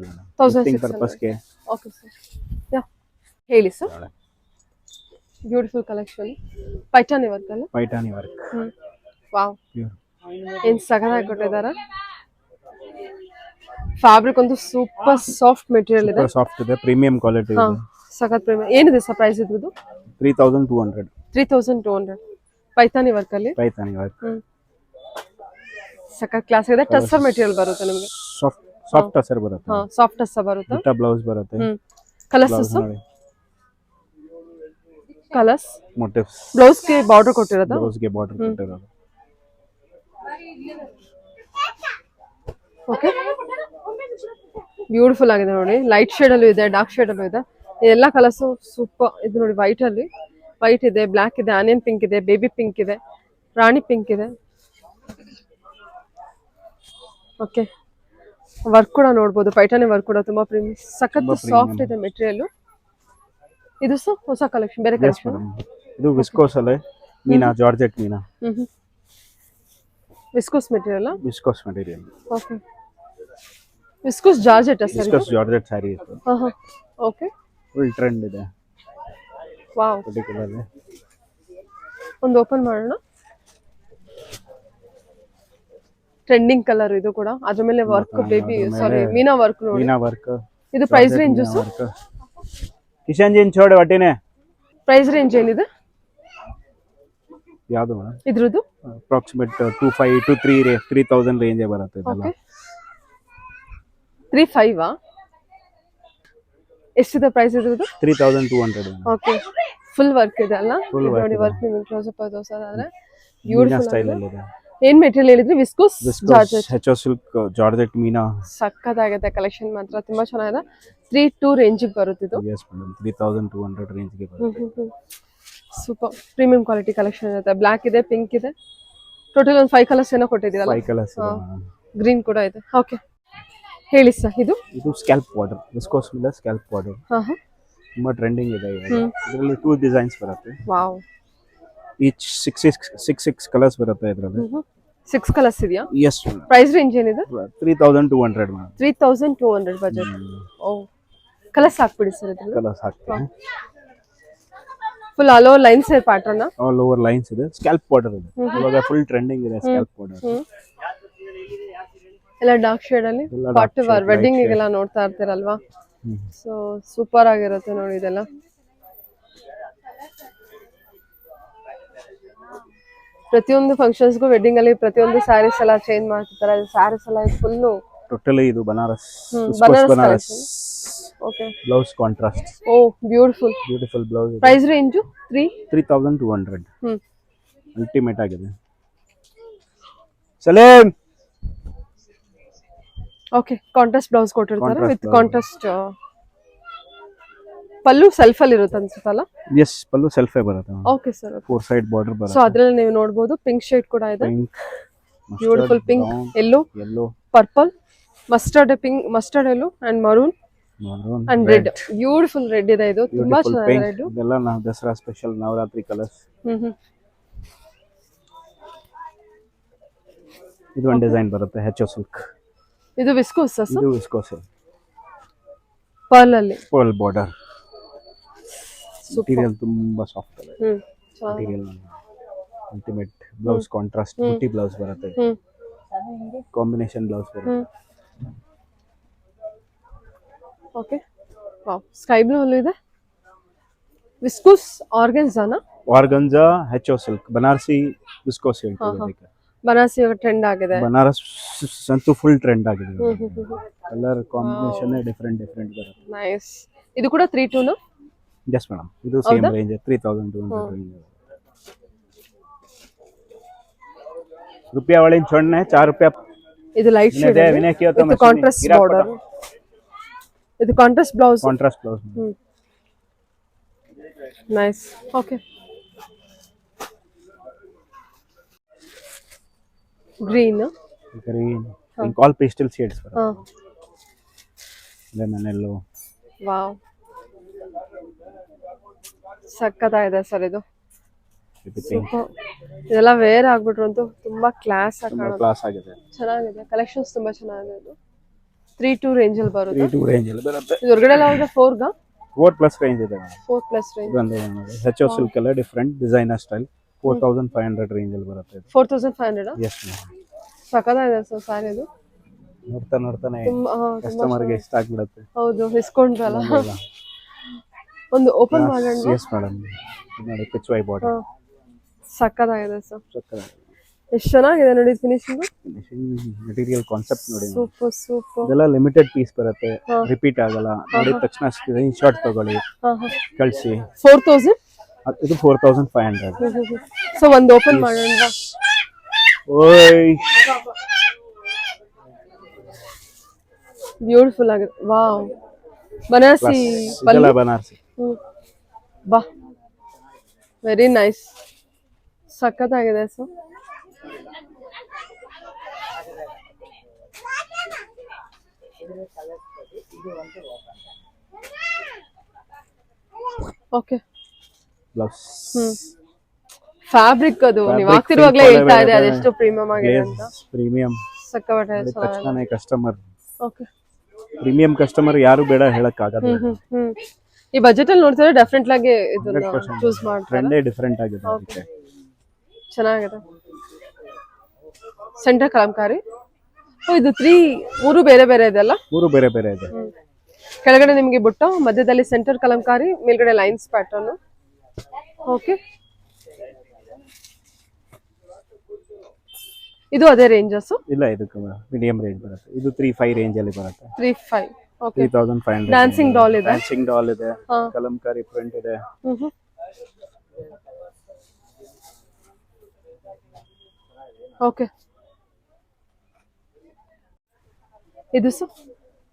gifting 1600. ಪರ್ಪಸ್ ಗೆ. Okay sir. ಯಾ ಹೇಳಿ sir. Beautiful collection Paithani work ಅಲ್ಲ? ಪೈಠಾನಿ ವರ್ಕ್. ವಾವ್. ಪ್ಯೂರ್ ಏನ್ ಸಗದಾಗಿ ಕೊಟ್ಟಿದ್ದಾರೆ. ಫ್ಯಾಬ್ರಿಕ್ ಒಂದು ಸೂಪರ್ ಸಾಫ್ಟ್ ಮೆಟೀರಿಯಲ್ ಇದೆ. ಸಾಫ್ಟ್ ಇದೆ. ಪ್ರೀಮಿಯಂ ಕ್ವಾಲಿಟಿ ಹಾ ಇದೆ. ಸಖತ್ ಪ್ರೇಮ. ಏನಿದೆ ಸರ್ ಪ್ರೈಸ್ ಇದ್ರದ್ದು? 3200 3200 ಪೈಥಾನಿ ವರ್ಕ್ ಅಲ್ಲಿ. ಪೈಠಾನಿ ವರ್ಕ್ ಸಖತ್ ಕ್ಲಾಸ್ ಇದೆ. ಟಸ್ಸರ್ ಮೆಟೀರಿಯಲ್ ಬರುತ್ತೆ ನಿಮಗೆ. ಸಾಫ್ಟ್ ಟಸರ್ ಬರುತ್ತೆ. ಹಾ ಸಾಫ್ಟ್ ಟಸ್ಸರ್ ಬರುತ್ತೆ. ಬಿಟ್ಟ ಬ್ಲೌಸ್ ಬರುತ್ತೆ. Colours colours motives. ಬ್ಲೌಸ್ ಗೆ ಬಾರ್ಡರ್ ಕೊಟ್ಟಿರೋದು. ಬ್ಲೌಸ್ ಗೆ ಬಾರ್ಡರ್ ಕೊಟ್ಟಿರೋದು. ಓಕೆ ಬ್ಯೂಟಿಫುಲ್ ಆಗಿದೆ ನೋಡಿ. ಲೈಟ್ ಶೇಡ್ ಅಲ್ಲೂ ಇದೆ, ಡಾರ್ಕ್ ಶೇಡ್ ಅಲ್ಲೂ ಇದೆ. ಇದೆಲ್ಲ ಕಲರ್ಸ್ ಸೂಪರ್. ಇದು ನೋಡಿ ವೈಟ್ ಅಲ್ಲಿ ವೈಟ್ ಇದೆ, ಬ್ಲಾಕ್ ಇದೆ, ಆನಿಯನ್ ಪಿಂಕ್ ಇದೆ, ಬೇಬಿ ಪಿಂಕ್ ಇದೆ, ರಾಣಿ ಪಿಂಕ್ ಇದೆ. ಓಕೆ ವರ್ಕ್ ಕೂಡ ನೋಡ್ಬೋದು. ಪೈಠಾನಿ ವರ್ಕ್ ಕೂಡ ತುಂಬಾ ಪ್ರೀಮಿಯಂ ಸಖತ್ ಸಾಫ್ಟ್ ಇದೆ ಮೆಟೀರಿಯಲ್. ಇದು ಸಹ ಹೊಸ ಕಲೆಕ್ಷನ್, ಬೇರೆ ಕಲೆಕ್ಷನ್. ಇದು ವಿಸ್ಕೋಸ್ ಅಲ್ಲೇ meena, georgette meena. Viscose material. Viscose material. Okay viscose georgette sir? Viscose georgette sari ಇದು. ಓಕೆ ಫುಲ್ ಟ್ರೆಂಡ್ ಇದೆ. ವಾವ್. ಪರ್ಟಿಕ್ಯುಲರ್ಲಿ ಒಂದು ಓಪನ್ ಮಾಡೋಣ. ಟ್ರೆಂಡಿಂಗ್ ಕಲರ್ ಇದು ಕೂಡ. ಅದ್ರ ಮೇಲೆ work baby sari meena work ನೋಡಿ. ಮೀನಾ ವರ್ಕ್. ಇದು ಪ್ರೈಸ್ ರೇಂಜ್ ಕಿಶನ್ ಜಿನ್ ಚೋಡೆ ಒಟ್ಟಿನೇ ಪ್ರೈಸ್ ರೇಂಜ್ ಏನಿದೆ ಯಾವುದು ಮೇಡಮ್? ಇದ್ರದ್ದು ಅಪ್ರಾಕ್ಸಿಮೇಟ್ 2500 to 3000 ರೇಂಜ್ ಬರುತ್ತೆ ಇದೆಲ್ಲ. 35 ಎಷ್ಟಿದೆ ಪ್ರೈಸ್ ಇದ್ರದ್ದು? 3200. ಓಕೆ ಫುಲ್ ವರ್ಕ್ ಇದೆ ಅಲ್ಲ? Full work ನೋಡಿ ಇದೆ. ವರ್ಕ್ ನಿಮಗೆ ಕ್ಲೋಸ್ ಅಪ್ ತೋರಿಸೋದಾದ್ರೆ ಮೀನಾ ಬ್ಯೂಟಿಫುಲ್ ಸ್ಟೈಲ್ ಆಗಿದೆ. ಅಲ್ಲಿ ಇದೆ. ಏನ್ ಮೆಟೀರಿಯಲ್ ಹೇಳಿದ್ರಿ? Viscose georgette. ಹೆಚೋ ಸಿಲ್ಕ್ ಜಾರ್ಜೆಟ್ ಮೀನಾ. ಸಕ್ಕತ್ತಾಗಿದೆ ಕಲೆಕ್ಷನ್ ಮಾತ್ರ ತುಂಬಾ ಚೆನ್ನಾಗಿದೆ. 32 ರೇಂಜ್ ಬರುತ್ತೆ ಇದು. ಎಸ್ ಮೇಡಮ್ 3200 ರೇಂಜ್ ಗೆ ಬರುತ್ತೆ. ಸೂಪರ್ ಪ್ರೀಮಿಯಂ ಕ್ವಾಲಿಟಿ ಕಲೆಕ್ಷನ್ ಇರುತ್ತೆ. ಬ್ಲಾಕ್ ಇದೆ, ಪಿಂಕ್ ಇದೆ, ಟೋಟಲ್ ಒಂದು 5 ಕಲರ್ಸ್ ಏನೋ ಕೊಟ್ಟಿದ್ದೀರಲ್ಲ? 5 ಕಲರ್ಸ್ ಇದೆ ಮೇಡಮ್. ಗ್ರೀನ್ ಕೂಡ ಇದೆ. ಓಕೆ ಹೇಳಿ ಸರ್. ಇದು ಸ್ಕ್ಯಾಲ್ಪ್ ಬಾರ್ಡರ್. ವಿಸ್ಕೋಸ್ ಮೇಲೆ ಸ್ಕ್ಯಾಲ್ಪ್ ಬಾರ್ಡರ್ ತುಂಬಾ ಟ್ರೆಂಡಿಂಗ್ ಇದೆ ಇವಾಗ. ಇದರಲ್ಲಿ 2 ಡಿಸೈನ್ಸ್ ಬರುತ್ತೆ. ವಾವ್. ಈಚ್ 6 ಕಲರ್ಸ್ ಬರುತ್ತೆ ಇದರಲ್ಲಿ. 6 ಕಲರ್ಸ್ ಇದೆಯಾ? Yes madam. ಪ್ರೈಸ್ ರೇಂಜ್ ಏನಿದೆ? 3200 ಮೇಡಮ್. 3200 ಬಜೆಟ್. ಓ ಕಲರ್ಸ್ ಹಾಕ್ಬಿಡಿ ಸರ್ ಇದ್ರಲ್ಲಿ. ಕಲರ್ಸ್ ಹಾಕ್ತೀನಿ. ಫುಲ್ ಆಲ್ ಓವರ್ ಲೈನ್ಸ್ ಇದೆ ಪ್ಯಾಟರ್ನ್. ಆಲ್ ಓವರ್ ಲೈನ್ಸ್ ಇದೆ. ಸ್ಕ್ಯಾಲ್ಪ್ ಬಾರ್ಡರ್ ಇದೆ. ಇವಾಗ ಫುಲ್ ಟ್ರೆಂಡಿಂಗ್ ಇದೆ ಸ್ಕ್ಯಾಲ್ಪ್ ಬಾರ್ಡರ್. ಎಲ್ಲ ಡಾರ್ಕ್ ಶೇಡ್ ಅಲ್ಲಿ ಪಾರ್ಟಿ ವೇರ್ ವೆಡ್ಡಿಂಗ್ ಗೆಲ್ಲ ನೋಡ್ತಾ ಇರ್ತೀರಲ್ವಾ? ಸೊ ಸೂಪರ್ ಆಗಿರುತ್ತೆ ನೋಡಿ ಇದೆಲ್ಲ. ಪ್ರತಿಯೊಂದು ಫಂಕ್ಷನ್ಸ್ಗೂ ವೆಡ್ಡಿಂಗ್ ಅಲ್ಲಿ ಪ್ರತಿಯೊಂದು ಸ್ಯಾರೀಸ್ ಎಲ್ಲ ಚೇಂಜ್ ಮಾಡ್ತಿರ್ತಾರೆ. ಸ್ಯಾರೀಸ್ ಎಲ್ಲ ಫುಲ್ ಟೋಟಲಿ ಇದು Banaras. Banaras. Okay blouse contrast. Oh beautiful blouse. Price range 3200. Ultimate ಆಗಿದೆ. ಸಲೇಮ್. ಓಕೆ ಕಾಂಟ್ರಾಸ್ಟ್ ಬ್ಲೌಸ್ ಕೊಟ್ಟಿರ್ತಾರೆ ವಿತ್ ಕಾಂಟ್ರಾಸ್ಟ್ ಪಲ್ಲು ಸೆಲ್ಫ್ ಅಲ್ಲಿ ಇರುತ್ತೆ ಅನ್ಸುತ್ತಲ್ಲ? ಎಸ್ ಪಲ್ಲು ಸೆಲ್ಫೇ ಬರುತ್ತೆ. Okay sir. 4 ಸೈಡ್ ಬಾರ್ಡರ್ ಬರುತ್ತೆ. ಸೊ ಅದ್ರಲ್ಲಿ ನೀವು ನೋಡಬಹುದು ಪಿಂಕ್ ಶೇಡ್ ಕೂಡ ಇದೆ. Beautiful pink, yellow, purple, mustard yellow and maroon and red. Beautiful red ಇದೆ. ಇದು ತುಂಬಾ ಚೆನ್ನಾಗಿದೆ ರೆಡ್. ಇದೆಲ್ಲ ನಾವು ದಸರಾ ಸ್ಪೆಷಲ್ ನವರಾತ್ರಿ ಕಲರ್ಸ್. ಇದು ಒಂದು ಡಿಸೈನ್ ಬರುತ್ತೆ ಹೆಚೋ ಸಿಲ್ಕ್. ಇದು ವಿಸ್ಕೋಸ್. ಇದು ವಿಸ್ಕೋಸ್. ಪರ್ಲ್ ಅಲ್ಲಿ ಪರ್ಲ್ ಬಾರ್ಡರ್. ಮೆಟೀರಿಯಲ್ ತುಂಬಾ ಸಾಫ್ಟ್ ಇದೆ. Hmm material ultimate. Blouse contrast ಬುಟ್ಟಿ ಬ್ಲೌಸ್ ಬರುತ್ತೆ, ಹ್ಮ್ ಕಾಂಬಿನೇಷನ್ ಬ್ಲೌಸ್ ಬರುತ್ತೆ. ಓಕೆ. ವಾವ್, ಸ್ಕೈ ಬ್ಲೂ ಅಲ್ಲೂ ಇದೆ. ವಿಸ್ಕೋಸ್ ಆರ್ಗನ್ಸಾನ? Organza HO silk, Banarasi viscose ಹೇಳ್ತೀವಿ ಅದಕ್ಕೆ. ಬನಾರಸಿ ಇವಾಗ ಟ್ರೆಂಡ್ ಆಗಿದೆ. ಬನಾರಸ್ ಅಂತೂ ಫುಲ್ ಟ್ರೆಂಡ್ ಆಗಿದೆ. ಕಲರ್ ಕಾಂಬಿನೇಷನ್ ಡಿಫ್ರೆಂಟ್ ಬರುತ್ತೆ. ನೈಸ್. ಇದು ಕೂಡ 3-2 ಎಸ್ ಮೇಡಮ್, ಇದು ಸೇಮ್ ರೇಂಜ್ 3200 ರೇಂಜ್. रुपया वाली छोड़ना है 4 रुपया. ಇದು ಲೈಟ್ ಶೇಡ್ ಇದೆ ವಿನಯ್ ಕಿಯೋ ವಿತ್ ಕಾಂಟ್ರಾಸ್ಟ್ ಬಾರ್ಡರ್. ಇದು contrast blouse. Contrast blouse. Nice. Okay. Green all pastel shades ಬರುತ್ತೆ. Lemon yellow. ವಾವ್, ಸಕ್ಕತ್ತಾಗಿದೆ ಸರ್ ಇದು. Super. ಇದೆಲ್ಲ ವೇರ್ ಆಗ್ಬಿಟ್ರು ಅಂತೂ ತುಂಬಾ ಕ್ಲಾಸ್ ಆಗಿದೆ. ಚೆನ್ನಾಗಿದೆ, ಕಲೆಕ್ಷನ್ಸ್ ತುಂಬಾ ಚೆನ್ನಾಗಿದೆ. ಇದು 3-2 ರೇಂಜ್ ಅಲ್ಲಿ ಬರುತ್ತೆ. 3-2 ರೇಂಜ್ ಅಲ್ಲಿ ಬರುತ್ತೆ. ಇದು ಹೊರಗಡೆ ಎಲ್ಲ ಹೋದ್ರೆ 4 4+ ರೇಂಜ್ ಇದೆ. 4+ ರೇಂಜ್. ಬಂದು HO ಸಿಲ್ಕ್ ಎಲ್ಲ ಡಿಫರೆಂಟ್ ಡಿಸೈನರ್ ಸ್ಟೈಲ್ 4500 ರೇಂಜ್ ಅಲ್ಲಿ ಬರುತ್ತೆ. 4500. ಎಸ್ ಮೇಡಮ್, ಸಕ್ಕತ್ತಾಗಿದೆ ಸರ್ ಸ್ಯಾರಿ ಇದು. ನೋಡ್ತಾನೆ ಕಸ್ಟಮರ್ ಗೆ ಇಷ್ಟ ಆಗ್ಬಿಡುತ್ತೆ. ಹೌದು, ಇಸ್ಕೊಂಡ್ರಲ್ಲ. ಒಂದು ಓಪನ್ ಮಾಡೋಣ. ಎಸ್ ಮೇಡಮ್, ನೋಡಿ ಪಿಚ್ ವೈ ಬಾರ್ಡರ್. ಸಕ್ಕತ್ತಾಗಿದೆ ಸರ್. ಎಷ್ಟು ಚೆನ್ನಾಗಿದೆ ನೋಡಿ ಫಿನಿಶಿಂಗ್. ಮೆಟೀರಿಯಲ್ ಕಾನ್ಸೆಪ್ಟ್ ನೋಡಿ. ಸೂಪರ್. ಇದೆಲ್ಲ ಲಿಮಿಟೆಡ್ ಪೀಸ್ ಬರುತ್ತೆ, ರಿಪೀಟ್ ಆಗಲ್ಲ. ನೋಡಿದ ತಕ್ಷಣ ಸ್ಕ್ರೀನ್ ಶಾಟ್ ತಗೊಳ್ಳಿ, ಕಳಿಸಿ. 4000. ಇದು 4500. ಸೊ ಒಂದು ಓಪನ್ ಮಾಡೋಣ. ಓಯ್, ಬ್ಯೂಟಿಫುಲ್ ಆಗಿದೆ. ವಾವ್, ಬನಾರಸಿ ಪಲ್ಲು. ಬನಾರಸಿ. ಬಾ, ವೆರಿ ನೈಸ್, ಸಕ್ಕತ್ತಾಗಿದೆ ಸರ್. ಓಕೆ. ಬ್ಲೌಸ್. ಫ್ಯಾಬ್ರಿಕ್ ಅದು ನೀವು ಹಾಕ್ತಿರುವಾಗಲೇ ಹೇಳ್ತಾ ಇದೆ ಅದೆಷ್ಟು ಪ್ರೀಮಿಯಂ ಆಗಿದೆ ಅಂತ. ಪ್ರೀಮಿಯಂ ಸಕ್ಕತ್ತಾಗಿದೆ ತಕ್ಷಣ ಕಸ್ಟಮರ್. ಓಕೆ. ಪ್ರೀಮಿಯಂ ಕಸ್ಟಮರ್ ಯಾರು ಬೇಡ ಹೇಳಕ್ ಆಗಲ್ಲ. ಈ ಬಜೆಟ್ ಅಲ್ಲಿ ನೋಡ್ತಾರೆ ಡೆಫಿನೆಟ್ ಆಗಿ ಇದನ್ನ ಚೂಸ್ ಮಾಡ್ತಾರೆ. ಟ್ರೆಂಡೇ ಡಿಫರೆಂಟ್ ಆಗಿದೆ ಅದಕ್ಕೆ. ಚೆನ್ನಾಗಿದೆ. ಸೆಂಟರ್ ಕಲಂಕಾರಿ. ಇದು 3 ಬೇರೆ ಇದೆಲ್ಲ. 3 ಬೇರೆ ಇದೆ. ಕೆಳಗಡೆ ನಿಮಗೆ ಬುಟ್ಟ, ಮಧ್ಯದಲ್ಲಿ ಸೆಂಟರ್ ಕಲಂಕಾರಿ, ಮೇಲ್ಗಡೆ ಲೈನ್ಸ್ ಪ್ಯಾಟರ್ನ್. ಓಕೆ. ಇದು ಅದೇ ರೇಂಜಸ್? ಇಲ್ಲ, ಇದು ಮೀಡಿಯಂ ರೇಂಜ್ ಬರುತ್ತೆ. ಇದು 3-5 ರೇಂಜ್ ಅಲ್ಲಿ ಬರುತ್ತೆ. 3-5. ಓಕೆ. 3500. ಡ್ಯಾನ್ಸಿಂಗ್ ಡಾಲ್ ಇದೆ, ಕಲಂಕಾರಿ ಪ್ರಿಂಟ್ ಇದೆ. ಓಕೆ. ಇದು sir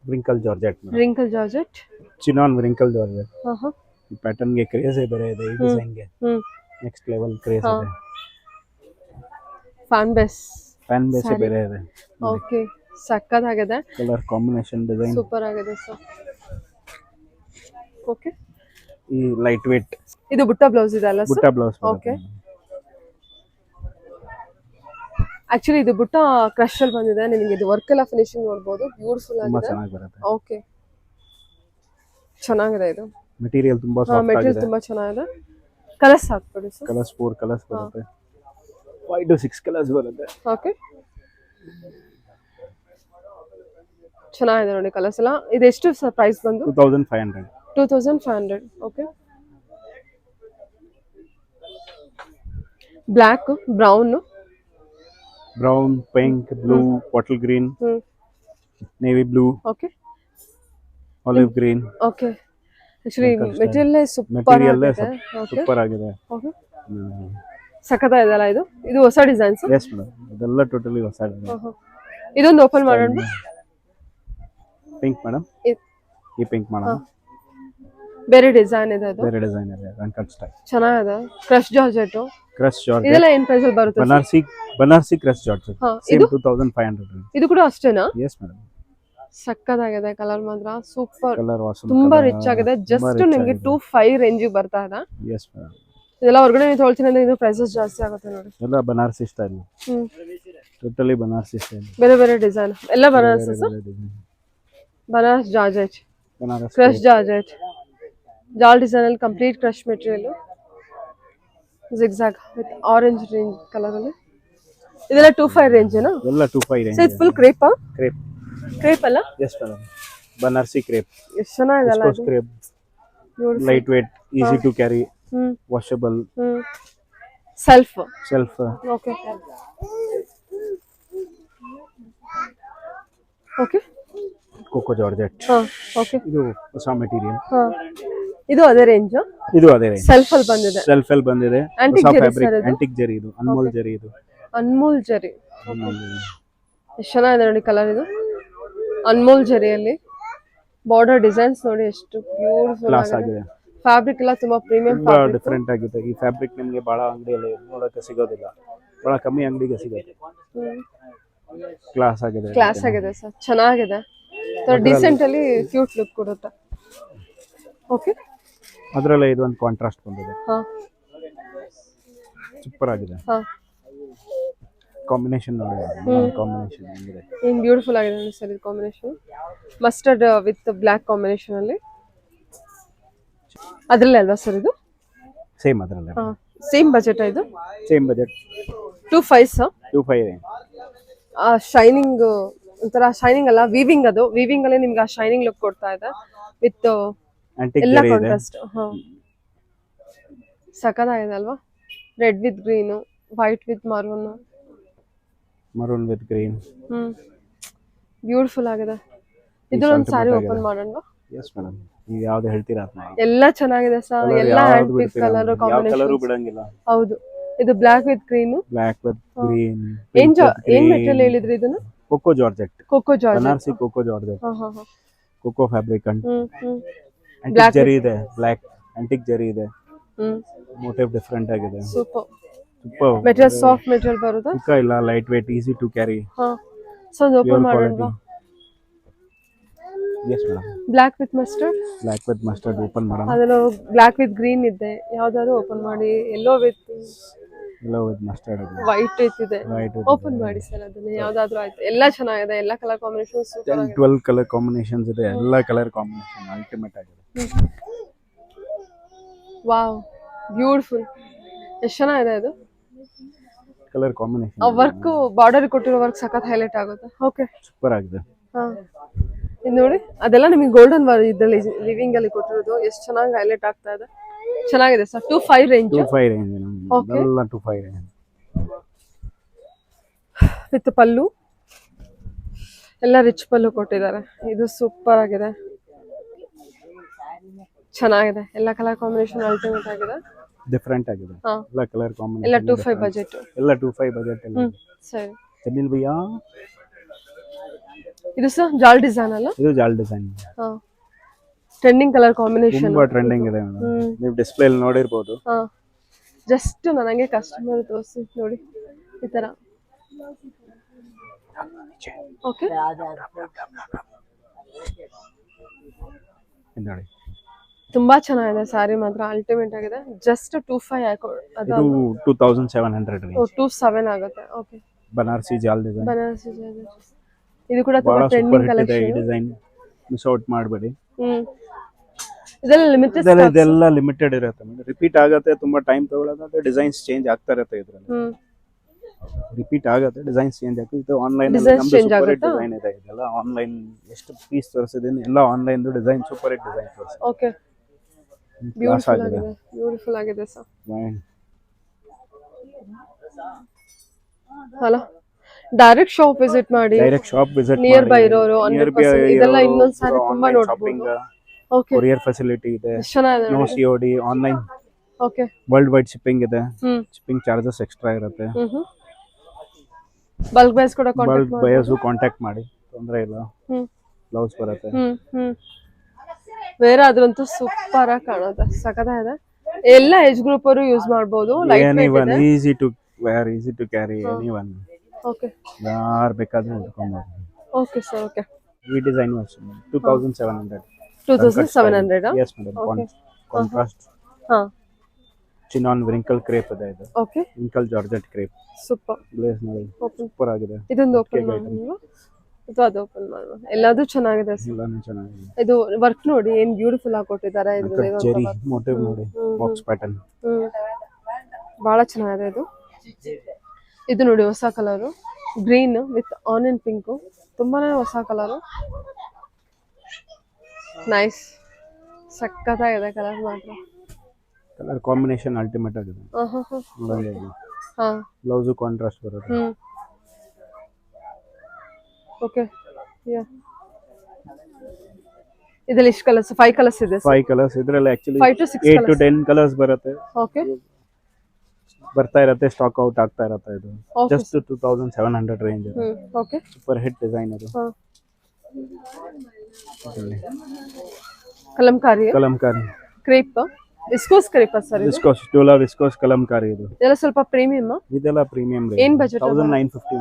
wrinkle georgette. Chinon wrinkle georgette. ಈ ಪ್ಯಾಟರ್ನ್ ಗೆ ಕ್ರೇಜ್ ಬೇರೆ ಇದೆ, ಈ ಡಿಸೈನ್ ಗೆ ನೆಕ್ಸ್ಟ್ ಲೆವೆಲ್ ಕ್ರೇಜ್ ಇದೆ. ಫ್ಯಾನ್ ಬೇಸ್ ಬೇರೆ ಇದೆ. ಓಕೆ, ಸಕ್ಕತ್ತಾಗಿದೆ. ಕಲರ್ ಕಾಂಬಿನೇಷನ್ ಡಿಸೈನ್ ಸೂಪರ್ ಆಗಿದೆ ಸರ್. ಓಕೆ. ಈ ಲೈಟ್ ವೇಟ್. ಇದು ಬುಟ್ಟ ಬ್ಲೌಸ್ ಇದೆ ಅಲ್ಲ ಸರ್? ಬುಟ್ಟ ಬ್ಲೌಸ್. ಓಕೆ. ಆಕ್ಚುಲಿ ಇದು ಬುಟ್ಟ ಕ್ರಶ್ ಅಲ್ಲಿ ಬಂದಿದೆ. ನಿಮಗೆ ಇದು ವರ್ಕ್ ಎಲ್ಲ ಫಿನಿಶಿಂಗ್ ನೋಡಬಹುದು, ಬ್ಯೂಟಿಫುಲ್ ಆಗಿದೆ. ಚೆನ್ನಾಗಿ ಬರುತ್ತೆ. ಓಕೆ, ಚೆನ್ನಾಗಿದೆ. ಇದು ಮೆಟೀರಿಯಲ್ ತುಂಬಾ ಸಾಫ್ಟ್ ಆಗಿದೆ. ಮೆಟೀರಿಯಲ್ ತುಂಬಾ ಚೆನ್ನಾಗಿದೆ. ಕಲರ್ಸ್ ಹಾಕ್ಬಿಡಿ ಸರ್. ಕಲರ್ಸ್ 4 ಕಲರ್ಸ್ ಬರುತ್ತೆ. 5 to 6 ಕಲರ್ಸ್ ಬರುತ್ತೆ. ಓಕೆ, ಚೆನ್ನಾಗಿದೆ ನೋಡಿ ಕಲರ್ಸ್ ಎಲ್ಲ. ಇದು ಎಷ್ಟು ಸರ್ ಪ್ರೈಸ್ ಬಂದು? 2500. Okay. Black, brown, pink, blue, bottle green, navy blue, okay, olive green. Okay. Actually material super ಆಗಿದೆ. ಓಕೆ, ಸಕ್ಕತ್ತಾಗಿದೆ ಇದು. ಇದು ಹೊಸ ಡಿಸೈನ್ಸ್? ಎಸ್ ಮೇಡಮ್, ಇದೆಲ್ಲ ಟೋಟಲಿ ಹೊಸ ಡಿಸೈನ್. ಇದೊಂದು ಓಪನ್ ಮಾಡೋಣ. ಪಿಂಕ್ ಮೇಡಮ್, ಈ ಪಿಂಕ್ ಮಾಡೋಣ. ಬೇರೆ ಡಿಸೈನ್ ಇದೆ, ಅದು ಬೇರೆ ಡಿಸೈನ್ ಇದೆ, ರಂಕಟ್ ಸ್ಟೈಲ್. ಚೆನ್ನಾಗಿದೆ. ಕ್ರಶ್ ಜಾರ್ಜೆಟ್ ಇದೆಲ್ಲ ಏನ್ ಪ್ರೈಸ್ ಅಲ್ಲಿ ಬರುತ್ತೆ? Banarasi crush georgette same 2500. ಇದು ಕೂಡ ಅಷ್ಟೇನಾ? ಎಸ್ ಮೇಡಮ್, ಸಕ್ಕತ್ತಾಗಿದೆ. ಕಲರ್ ಮಾತ್ರ ಸೂಪರ್, ಕಲರ್ ವಾಸನೆ ತುಂಬಾ ರಿಚ್ ಆಗಿದೆ. ಜಸ್ಟ್ ನಿಮಗೆ 2-5 ರೇಂಜ್ ಬರ್ತಾ ಇದೆ. ಎಸ್ ಮೇಡಮ್, ಇದೆಲ್ಲ ಹೊರಗಡೆ ನೀವು ತೊಳ್ತೀನಿ ಅಂದ್ರೆ ಇದು ಪ್ರೈಸಸ್ ಜಾಸ್ತಿ ಆಗುತ್ತೆ ನೋಡಿ. ಎಲ್ಲ Banarasi style, totally Banarasi style. ಬೇರೆ ಡಿಸೈನ್ ಎಲ್ಲ Banaras. Banaras georgette, crush georgette, ಜಾಲ್ ಡಿಸೈನ್ ಅಲ್ಲಿ complete crush material, zigzag with orange range colour ಅಲ್ಲಿ. ಇದೆಲ್ಲ 25 ರೇಂಜ್ ಏನಾ? ಎಲ್ಲ 25 ಸೊ ರೇಂಜ್. ಇದು ಫುಲ್ ಕ್ರೇಪ್ ಕ್ರೇಪ್. ಕ್ರೇಪ್ ಅಲ್ಲ? Yes madam, Banarasi crepe. ಎಷ್ಟು ಚೆನ್ನಾಗಿದೆಲ್ಲ ವಿಸ್ಕೋಸ್ ಇದು. Crepe, Beautiful. Light weight, easy to carry, hmm washable, hmm self. Self. Okay okay coco georgette. ಹಾ ಓಕೆ ಇದು ಹೊಸ ಮೆಟೀರಿಯಲ್. ಹಾ ಇದು ಅದೇ ರೇಂಜ್. ಇದು ಅದೇ ರೇಂಜ್. ಸೆಲ್ಫ್ ಅಲ್ಲಿ ಬಂದಿದೆ. ಸೆಲ್ಫ್ ಅಲ್ಲಿ ಬಂದಿದೆ. Antique ಹೊಸ ಜರಿ ಫ್ಯಾಬ್ರಿಕ್, sir ಇದು? ಆಂಟಿಕ್ ಜರಿ ಇದು, ಅನ್ಮೋಲ್ ಜರಿ ಇದು. ಅನ್ಮೋಲ್ ಜರಿ. ಎಷ್ಟು ಚೆನ್ನಾಗಿದೆ ನೋಡಿ ಕಲರ್ ಇದು. ಅನ್ಮೋಲ್ ಜರಿಯಲ್ಲಿ ಬಾರ್ಡರ್ ಡಿಸೈನ್ಸ್ ನೋಡಿ ಎಷ್ಟು ಬ್ಯೂಟಿಫುಲ್ ಕ್ಲಾಸ್ ಆಗಿದೆ. ಆಗಿದೆ. ಫ್ಯಾಬ್ರಿಕ್ ಎಲ್ಲ ತುಂಬಾ ಪ್ರೀಮಿಯಂ ತುಂಬಾ ಫ್ಯಾಬ್ರಿಕ್. ಡಿಫ್ರೆಂಟ್ ಆಗಿದೆ. ಈ ಫ್ಯಾಬ್ರಿಕ್ ನಿಮಗೆ ಬಹಳ ಅಂಗಡಿಯಲ್ಲಿ ನೋಡಕ್ಕೆ ಸಿಗೋದಿಲ್ಲ, ಬಹಳ ಕಮ್ಮಿ ಅಂಗಡಿಗೆ ಸಿಗುತ್ತೆ. ಕ್ಲಾಸ್ ಆಗಿದೆ. ಕ್ಲಾಸ್ ಆಗಿದೆ ಸರ್, ಚೆನ್ನಾಗಿದೆ. ಡಿಸೆಂಟ್ ಅಲ್ಲಿ ಕ್ಯೂಟ್ ಲುಕ್ ಕೊಡುತ್ತೆ. ಓಕೆ ಅದರಲ್ಲೇ ಇದು ಒಂದು ಕಾಂಟ್ರಾಸ್ಟ್ ಬಂದಿದೆ, ಹಾ ಸೂಪರ್ ಆಗಿದೆ. ಹಾ ಕಾಂಬಿನೇಷನ್ ನೋಡಿ, ಕಾಂಬಿನೇಷನ್ ಹೆಂಗಿದೆ. ಏನ್ ಬ್ಯೂಟಿಫುಲ್ ಆಗಿದೆ ನೋಡಿ ಸರ್ ಇದು combination. Mustard with black combination ಅಲ್ಲಿ. ಅದ್ರಲ್ಲೇ ಅಲ್ವಾ ಸರ್ ಇದು? ಸೇಮ್ ಅದರಲ್ಲೇ. ಹಾ ಸೇಮ್ ಬಜೆಟ್ ಇದು? Same budget. 25 ಸರ್. 25 ರೇಂಜ್. ಆ ಶೈನಿಂಗ್ ಒಂಥರ ಶೈನಿಂಗ್ ಅಲ್ಲ, ವೀವಿಂಗ್. ಅದು ವೀವಿಂಗ್ ಅಲ್ಲೇ ನಿಮ್ಗೆ ಆ ಶೈನಿಂಗ್ ಲುಕ್ ಕೊಡ್ತಾ ಇದೆ ವಿತ್ ಆಂಟಿಕ್ ಎಲ್ಲ ಜರಿ ಇದೆ. ಕಾಂಟ್ರಾಸ್ಟ್. ಹಾ ಸಖತ್ತಾಗಿದೆ ಅಲ್ವಾ? Red with green, white with maroon. Maroon with green. Beautiful ಆಗಿದೆ. ಇದೊಂದು ಸಾರಿ ಓಪನ್ ಮಾಡೋಣ. ಎಸ್ ಮೇಡಮ್, ನೀವು ಯಾವ್ದು ಹೇಳ್ತೀರಾ ಅದನ್ನ. ಎಲ್ಲ ಚೆನ್ನಾಗಿದೆ ಸರ್, ಎಲ್ಲ ಹ್ಯಾಂಡ್ ಪಿಕ್ ಕಲರ್ ಯಾವ ಕಾಂಬಿನೇಷನ್. ಕಲರು ಬಿಡಂಗಿಲ್ಲ. ಹೌದು, ಇದು block with green. Block with green. ಏನ್ ಮೆಟೀರಿಯಲ್ ಹೇಳಿದ್ರಿ ಇದನ್ನ? Cocoa georgette. Cocoa georgette. Banarasi cocoa georgette. ಹಾ ಹಾ ಹಾ. Cocoa fabric. Black antique zari ಇದೆ, ಬ್ಲಾಕ್ ಆಂಟಿಕ್ ಜರಿ ಇದೆ. ಹ್ಮ್ ಮೋಟಿವ್ ಡಿಫ್ರೆಂಟ್ ಆಗಿದೆ. Super. Super. Material soft material ಬರುತ್ತಾ? ತೂಕ ಇಲ್ಲ, light weight, easy to carry. ಹಾ ಸೊ ಅದು ಓಪನ್ ಮಾಡೋಣ. Yes madam. Black with mustard. Black with mustard open ಮಾಡೋಣ. ಅದನ್ನು ಬ್ಲಾಕ್ ವಿತ್ ಗ್ರೀನ್ ಇದೆ, ಯಾವ್ದಾದ್ರು ಓಪನ್ ಮಾಡಿ. Yellow with yellow with mustard ಇದೆ. ವೈಟ್ ಇದೆ. ವೈಟ್ ಓಪನ್ ಮಾಡಿ ಸರ್ ಅದನ್ನ, ಯಾವ್ದಾದ್ರು ಆಯ್ತು. ಎಲ್ಲ ಚೆನ್ನಾಗಿದೆ, ಎಲ್ಲ ಕಲರ್ ಕಾಂಬಿನೇಷನ್ ಸೂಪರ್ ಆಗಿದೆ. 12 ಕಲರ್ ಕಾಂಬಿನೇಷನ್ಸ್ ಇದೆ. ಎಲ್ಲ ಕಲರ್ ಕಾಂಬಿನೇಷನ್ ಅಲ್ಟಿಮೇಟ್ ಆಗಿದೆ. Wow beautiful. ಎಷ್ಟು ಚೆನ್ನಾಗಿದೆ ಇದು. ಕಲರ್ ಕಾಂಬಿನೇಷನ್ ಆ ವರ್ಕ್, ಬಾರ್ಡರ್ ಕೊಟ್ಟಿರೋ ವರ್ಕ್ ಸಖತ್ ಹೈಲೈಟ್ ಆಗುತ್ತೆ. ಓಕೆ ಸೂಪರ್ ಆಗಿದೆ. ಹಾ ಇದು ನೋಡಿ, ಅದೆಲ್ಲ ನಿಮಗೆ ಗೋಲ್ಡನ್ ಇದ್ರಲ್ಲಿ ಲಿವಿಂಗ್ ಅಲ್ಲಿ ಕೊಟ್ಟಿರೋದು. ಎಷ್ಟು ಚೆನ್ನಾಗಿ ಹೈಲೈಟ್ ಆಗ್ತಾ ಇದೆ. ಚೆನ್ನಾಗಿದೆ ಸರ್. 25 ರೇಂಜ್. 25 ರೇಂಜ್. Okay. ಎಲ್ಲ 25 ರೇಂಜ್ ವಿತ್ ಪಲ್ಲು ಎಲ್ಲ ರಿಚ್ ಪಲ್ಲು ಕೊಟ್ಟಿದ್ದಾರೆ. ಇದು ಸೂಪರ್ ಆಗಿದೆ, ಚೆನ್ನಾಗಿದೆ. ಎಲ್ಲ ಕಲರ್ ಕಾಂಬಿನೇಷನ್ ಅಲ್ಟಿಮೇಟ್ ಆಗಿದೆ, ಡಿಫರೆಂಟ್ ಆಗಿದೆ. ಹಾ ಎಲ್ಲ ಕಲರ್ ಕಾಂಬಿನೇಷನ್ ಎಲ್ಲ 25 ಬಜೆಟ್. ಎಲ್ಲ 25 ಬಜೆಟ್ ಎಲ್ಲ. ಸರಿ. ಜಮೀಲ್ ಭಯ್ಯ, ಇದು ಸರ್ ಜಾಲ್ ಡಿಸೈನ್ ಅಲ್ಲ? ಇದು ಜಾಲ್ ಡಿಸೈನ್. ಹಾ ಟ್ರೆಂಡಿಂಗ್ ಕಲರ್ ಕಾಂಬಿನೇಷನ್. ತುಂಬಾ ಟ್ರೆಂಡಿಂಗ್ ಇದೆ ಮೇಡಮ್. ನೀವು ಡಿಸ್ಪ್ಲೇ ಅಲ್ಲಿ ನೋಡಿರ್ಬೋದು. ಹಾ ಜಸ್ಟ್ ನನಗೆ ಕಸ್ಟಮರ್ ತೋರಿಸಿ ನೋಡಿ ಈ ತರ. ಓಕೆ ನೋಡಿ, ತುಂಬಾ ಚೆನ್ನಾಗಿದೆ ಸಾರಿ, ಮಾತ್ರ ಅಲ್ಟಿಮೇಟ್ ಆಗಿದೆ. ಜಸ್ಟ್ 25 ಅದು ಇದು 2700 ರೇಂಜ್. 27 ಆಗುತ್ತೆ. ಓಕೆ ಬನಾರಸಿ ಜಾಲ್ ಡಿಸೈನ್. ಬನಾರಸಿ ಜಾಲ್. ಇದು ಕೂಡ ತುಂಬಾ ಬಹಳ ಟ್ರೆಂಡಿಂಗ್ ಸೂಪರ್ ಹಿಟ್ ಇದೆ. ಈ ಕಲೆಕ್ಷನ್. ಡಿಸೈನ್ ಮಿಸ್ ಔಟ್ ಮಾಡಬೇಡಿ. ಇದೆಲ್ಲ ಲಿಮಿಟೆಡ್. ಇದೆಲ್ಲ ಲಿಮಿಟೆಡ್ ಇರುತ್ತೆ, ರಿಪೀಟ್ ಆಗುತ್ತೆ. ತುಂಬಾ ಟೈಮ್ ತಗೊಳ್ಳೋದು. ಡಿಸೈನ್ಸ್ ಚೇಂಜ್ ಆಗ್ತಾ ಇರುತ್ತೆ ಇದರಲ್ಲಿ. ರಿಪೀಟ್ ಆಗುತ್ತೆ, ಡಿಸೈನ್ಸ್ ಚೇಂಜ್ ಆಗ್ತದೆ. ಇದು ಆನ್ಲೈನ್ ಅಲ್ಲಿ ನಮ್ದು ಸೂಪರ್ ಹಿಟ್ ಡಿಸೈನ್ ಇದೆ. ಇದೆಲ್ಲ ಆನ್ಲೈನ್ ಎಷ್ಟು ಪೀಸ್ ತೋರಿಸಿದೀನಿ, ಎಲ್ಲ online design, super hit design ತೋರಿಸಿ. ಓಕೆ ಬ್ಯೂಟಿಫುಲ್ ಆಗಿದೆ, ಬ್ಯೂಟಿಫುಲ್ ಆಗಿದೆ sir. Hello, direct shop visit ಮಾಡಿ. Direct shop visit nearby ಇರೋರು 100% ಇದೆಲ್ಲ ಇನ್ನೊಂದು ಸಾರಿ ತುಂಬಾ ನೋಡಬಹುದು. ಓಕೆ ಕೊರಿಯರ್ ಫೆಸಿಲಿಟಿ ಇದೆ. ಚೆನ್ನಾಗಿದೆ. No COD, online. Okay world wide shipping ಇದೆ. ಶಿಪ್ಪಿಂಗ್ ಚಾರ್ಜಸ್ ಎಕ್ಸ್ಟ್ರಾ ಇರುತ್ತೆ. ಬಲ್ಕ್ ಬೈಸ್ ಕೂಡ ಕಾಂಟ್ಯಾಕ್ಟ್ ಬಲ್ಕ್ ಮಾಡಿ. ಬೈಯರ್ಸ್ ಕಾಂಟ್ಯಾಕ್ಟ್ ಮಾಡಿ, ತೊಂದರೆ ಇಲ್ಲ. ಬ್ಲೌಸ್ ಬರುತ್ತೆ. ಬೇರೆ ಅದ್ರಂತೂ ಸೂಪರ್ ಆಗಿ ಕಾಣುತ್ತೆ, ಸಖತ್ತಾಗಿದೆ. ಎಲ್ಲ ಏಜ್ ಗ್ರೂಪ್ ಅವರು ಯೂಸ್ ಮಾಡಬಹುದು. ಲೈಟ್ ವೇಟ್ ಇದೆ, easy to wear, easy to carry. Anyone, okay ಯಾರು ಬೇಕಾದ್ರೂ ಹಿಡ್ಕೊಬಹುದು. Okay sir. ಓಕೆ ಈ ಡಿಸೈನ್ 2700. 2700. Yes madam. ಕಾಂಟ್ರಾಸ್ಟ್ ಹಾ ಚಿನಾನ್ ವಿರಿಂಕಲ್ ಕ್ರೇಪ್ ಇದೆ. ಇದು okay wrinkle georgette crepe. Super. Glaze ನೋಡಿ, ಸೂಪರ್ ಆಗಿದೆ. ಇದೊಂದು ಓಪನ್ ಮಾಡಿ. ಇದು ಅದು ಓಪನ್ ಮಾಡುವ. ಎಲ್ಲದೂ ಚೆನ್ನಾಗಿದೆ sir. ಎಲ್ಲಾನು ಚೆನ್ನಾಗಿದೆ. ಇದು ವರ್ಕ್ ನೋಡಿ ಏನ್ ಬ್ಯೂಟಿಫುಲ್ ಆಗಿ ಕೊಟ್ಟಿದ್ದಾರೆ ಕಟ್ ಇದ್ರಲ್ಲಿ ಜೆರಿ ಮೋಟಿವ್ ನೋಡಿ, ಬಾಕ್ಸ್ ಪ್ಯಾಟರ್ನ್. ಬಹಳ ಚೆನ್ನಾಗಿದೆ ಇದು. ಇದು ನೋಡಿ ಹೊಸ colour, green with onion pink, ತುಂಬಾನೇ ಹೊಸ ಕಲರು. ನೈಸ್, ಸಕ್ಕತ್ತಾಗಿದೆ ಕಲರ್ ಮಾತ್ರ. ಕಲರ್ ಕಾಂಬಿನೇಷನ್ ಅಲ್ಟಿಮೇಟ್ ಆಗಿದೆ. ಹಾ ಬ್ಲೌಸ್ ಕಾಂಟ್ರಾಸ್ಟ್ ಬರುತ್ತೆ. ಓಕೆ, ಯಾ ಇದರಲ್ಲಿ ಎಷ್ಟು ಕಲರ್ಸ್? 5 ಕಲರ್ಸ್ ಇದೆ. 5 ಕಲರ್ಸ್ ಇದರಲ್ಲಿ ಆಕ್ಚುಲಿ 5 to 6 8 to 10 ಕಲರ್ಸ್ ಬರುತ್ತೆ. ಓಕೆ, ಬರ್ತಾ ಇರುತ್ತೆ, ಸ್ಟಾಕ್ ಔಟ್ ಆಗ್ತಾ ಇರುತ್ತೆ. ಇದು Okay. ಜಸ್ಟ್ 2700 ರೇಂಜ್ ಇದೆ. ಓಕೆ. ಸೂಪರ್ ಹಿಟ್ ಡಿಸೈನ್ ಇದು. Kalamkari crepe, viscose crepe sir ಇದು. ವಿಸ್ಕೋಸ್, ಡೋಲಾ ವಿಸ್ಕೋಸ್ ಕಲಂಕಾರಿ ಇದು. ಇದೆಲ್ಲ ಸ್ವಲ್ಪ ಪ್ರೀಮಿಯಮ್. ಇದೆಲ್ಲ ಪ್ರೀಮಿಯಂ ಏನ್ ಬಜೆಟ್? 1950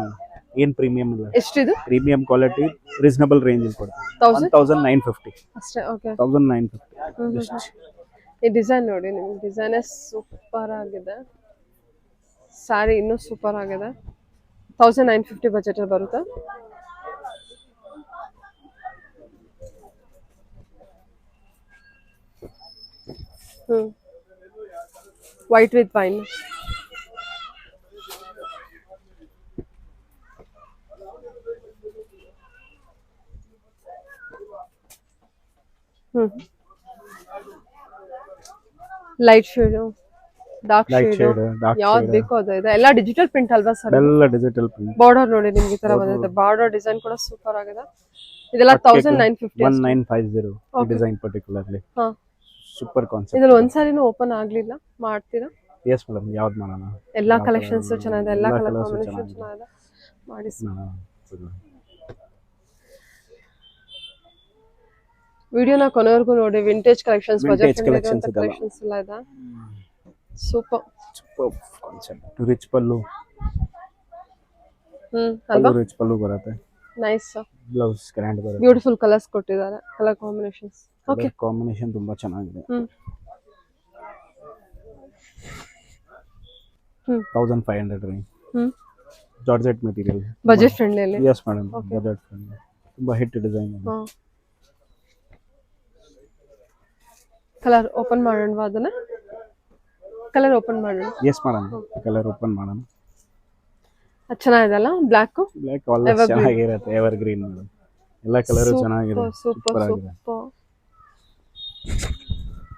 ಏನ್ ಪ್ರೀಮಿಯಂ ಇಲ್ಲ. ಎಷ್ಟಿದು? ಪ್ರೀಮಿಯಂ ಕ್ವಾಲಿಟಿ ರೀಸನಬಲ್ ರೇಂಜ್ ಅಲ್ಲಿ ಕೊಡ್ತೀವಿ. 1950 ಅಷ್ಟೇ. Okay, 1950 just. ಈ ಡಿಸೈನ್ ನೋಡಿ, ನಿಮ್ಗೆ ಡಿಸೈನ್ ಸೂಪರ್ ಆಗಿದೆ. ಸ್ಯಾರಿ ಇನ್ನೂ ಸೂಪರ್ ಆಗಿದೆ. 1950 ಬಜೆಟ್ ಅಲ್ಲಿ ಬರುತ್ತೆ. White with wine. Light shade, dark shade, ಯಾವ್ದು ಬೇಕೋ ಅದು ಇದೆ. ಎಲ್ಲ ಡಿಜಿಟಲ್ ಪ್ರಿಂಟ್ ಅಲ್ವಾ ಸರ್? ಎಲ್ಲ ಡಿಜಿಟಲ್ ಪ್ರಿಂಟ್. ಬಾರ್ಡರ್ ನೋಡಿ ನಿಮ್ಗೆ ಈ ತರ ಬಂದಿದೆ. ಬಾರ್ಡರ್ ಡಿಸೈನ್ ಕೂಡ ಸೂಪರ್ ಆಗಿದೆ. ಇದೆಲ್ಲ 1950. 1950 ಈ ಡಿಸೈನ್ ಪರ್ಟಿಕ್ಯುಲರ್ಲಿ. ಹಾ, ಸೂಪರ್ ಕಾನ್ಸೆಪ್ಟ್. ಇದ್ರಲ್ಲಿ ಒಂದ್ಸಾರಿನೂ ಓಪನ್ ಆಗ್ಲಿಲ್ಲ, ಮಾಡ್ತೀರಾ? ಎಸ್ ಮೇಡಮ್, ಯಾವ್ದು ಮಾಡೋಣ? ಎಲ್ಲಾ ಕಲೆಕ್ಷನ್ಸ್ ಚೆನ್ನಾಗಿದೆ, ಎಲ್ಲಾ ಕಲರ್ ಕಾಂಬಿನೇಷನ್ ಚೆನ್ನಾಗಿದೆ, ಮಾಡಿ. ವಿಡಿಯೋನ ಕೊನೆವರೆಗೂ ನೋಡಿ. ವಿಂಟೇಜ್ ಕಲೆಕ್ಷನ್ಸ್, ಬಜೆಟ್ ಕಲೆಕ್ಷನ್ಸ್ ಎಲ್ಲ ಇದೆ. Super concept. ರಿಚ್ ಪಲ್ಲು, ಅಲ್ವಾ? ರಿಚ್ ಪಲ್ಲು ಬರುತ್ತೆ. ನೈಸ್. ಬ್ಲೌಸ್ ಗ್ರ್ಯಾಂಡ್ ಬರುತ್ತೆ. ಬ್ಯೂಟಿಫುಲ್ ಕಲರ್ಸ್ ಕೊಟ್ಟಿದ್ದಾರೆ, ಕಲರ್ ಕಾಂಬಿನೇಷನ್ಸ್. ಓಕೆ, ಕಾಂಬಿನೇಷನ್ ತುಂಬಾ ಚೆನ್ನಾಗಿದೆ. 1500 range. Georgette material, budget friendly ಅಲ್ಲಿ. Yes madam, budget friendly. ತುಂಬಾ ಹಿಟ್ ಡಿಸೈನ್ ಇದೆ. ಕಲರ್ ಓಪನ್ ಮಾಡೋಣ ಅದನ್ನ? ಕಲರ್ ಓಪನ್ ಮಾಡೋಣ? ಎಸ್ ಮೇಡಮ್, ಕಲರ್ ಓಪನ್ ಮಾಡೋಣ. ಅದು ಚೆನ್ನಾಗಿದೆ ಅಲ್ಲ? ಬ್ಲ್ಯಾಕ್ ಆಲ್ವೇಸ್ ಚೆನ್ನಾಗಿರುತ್ತೆ, ಎವರ್ ಗ್ರೀನ್ ಮೇಡಮ್. ಎಲ್ಲ ಕಲರ್ ಚೆನ್ನಾಗಿದೆ, ಸೂಪರ್ ಆಗಿದೆ.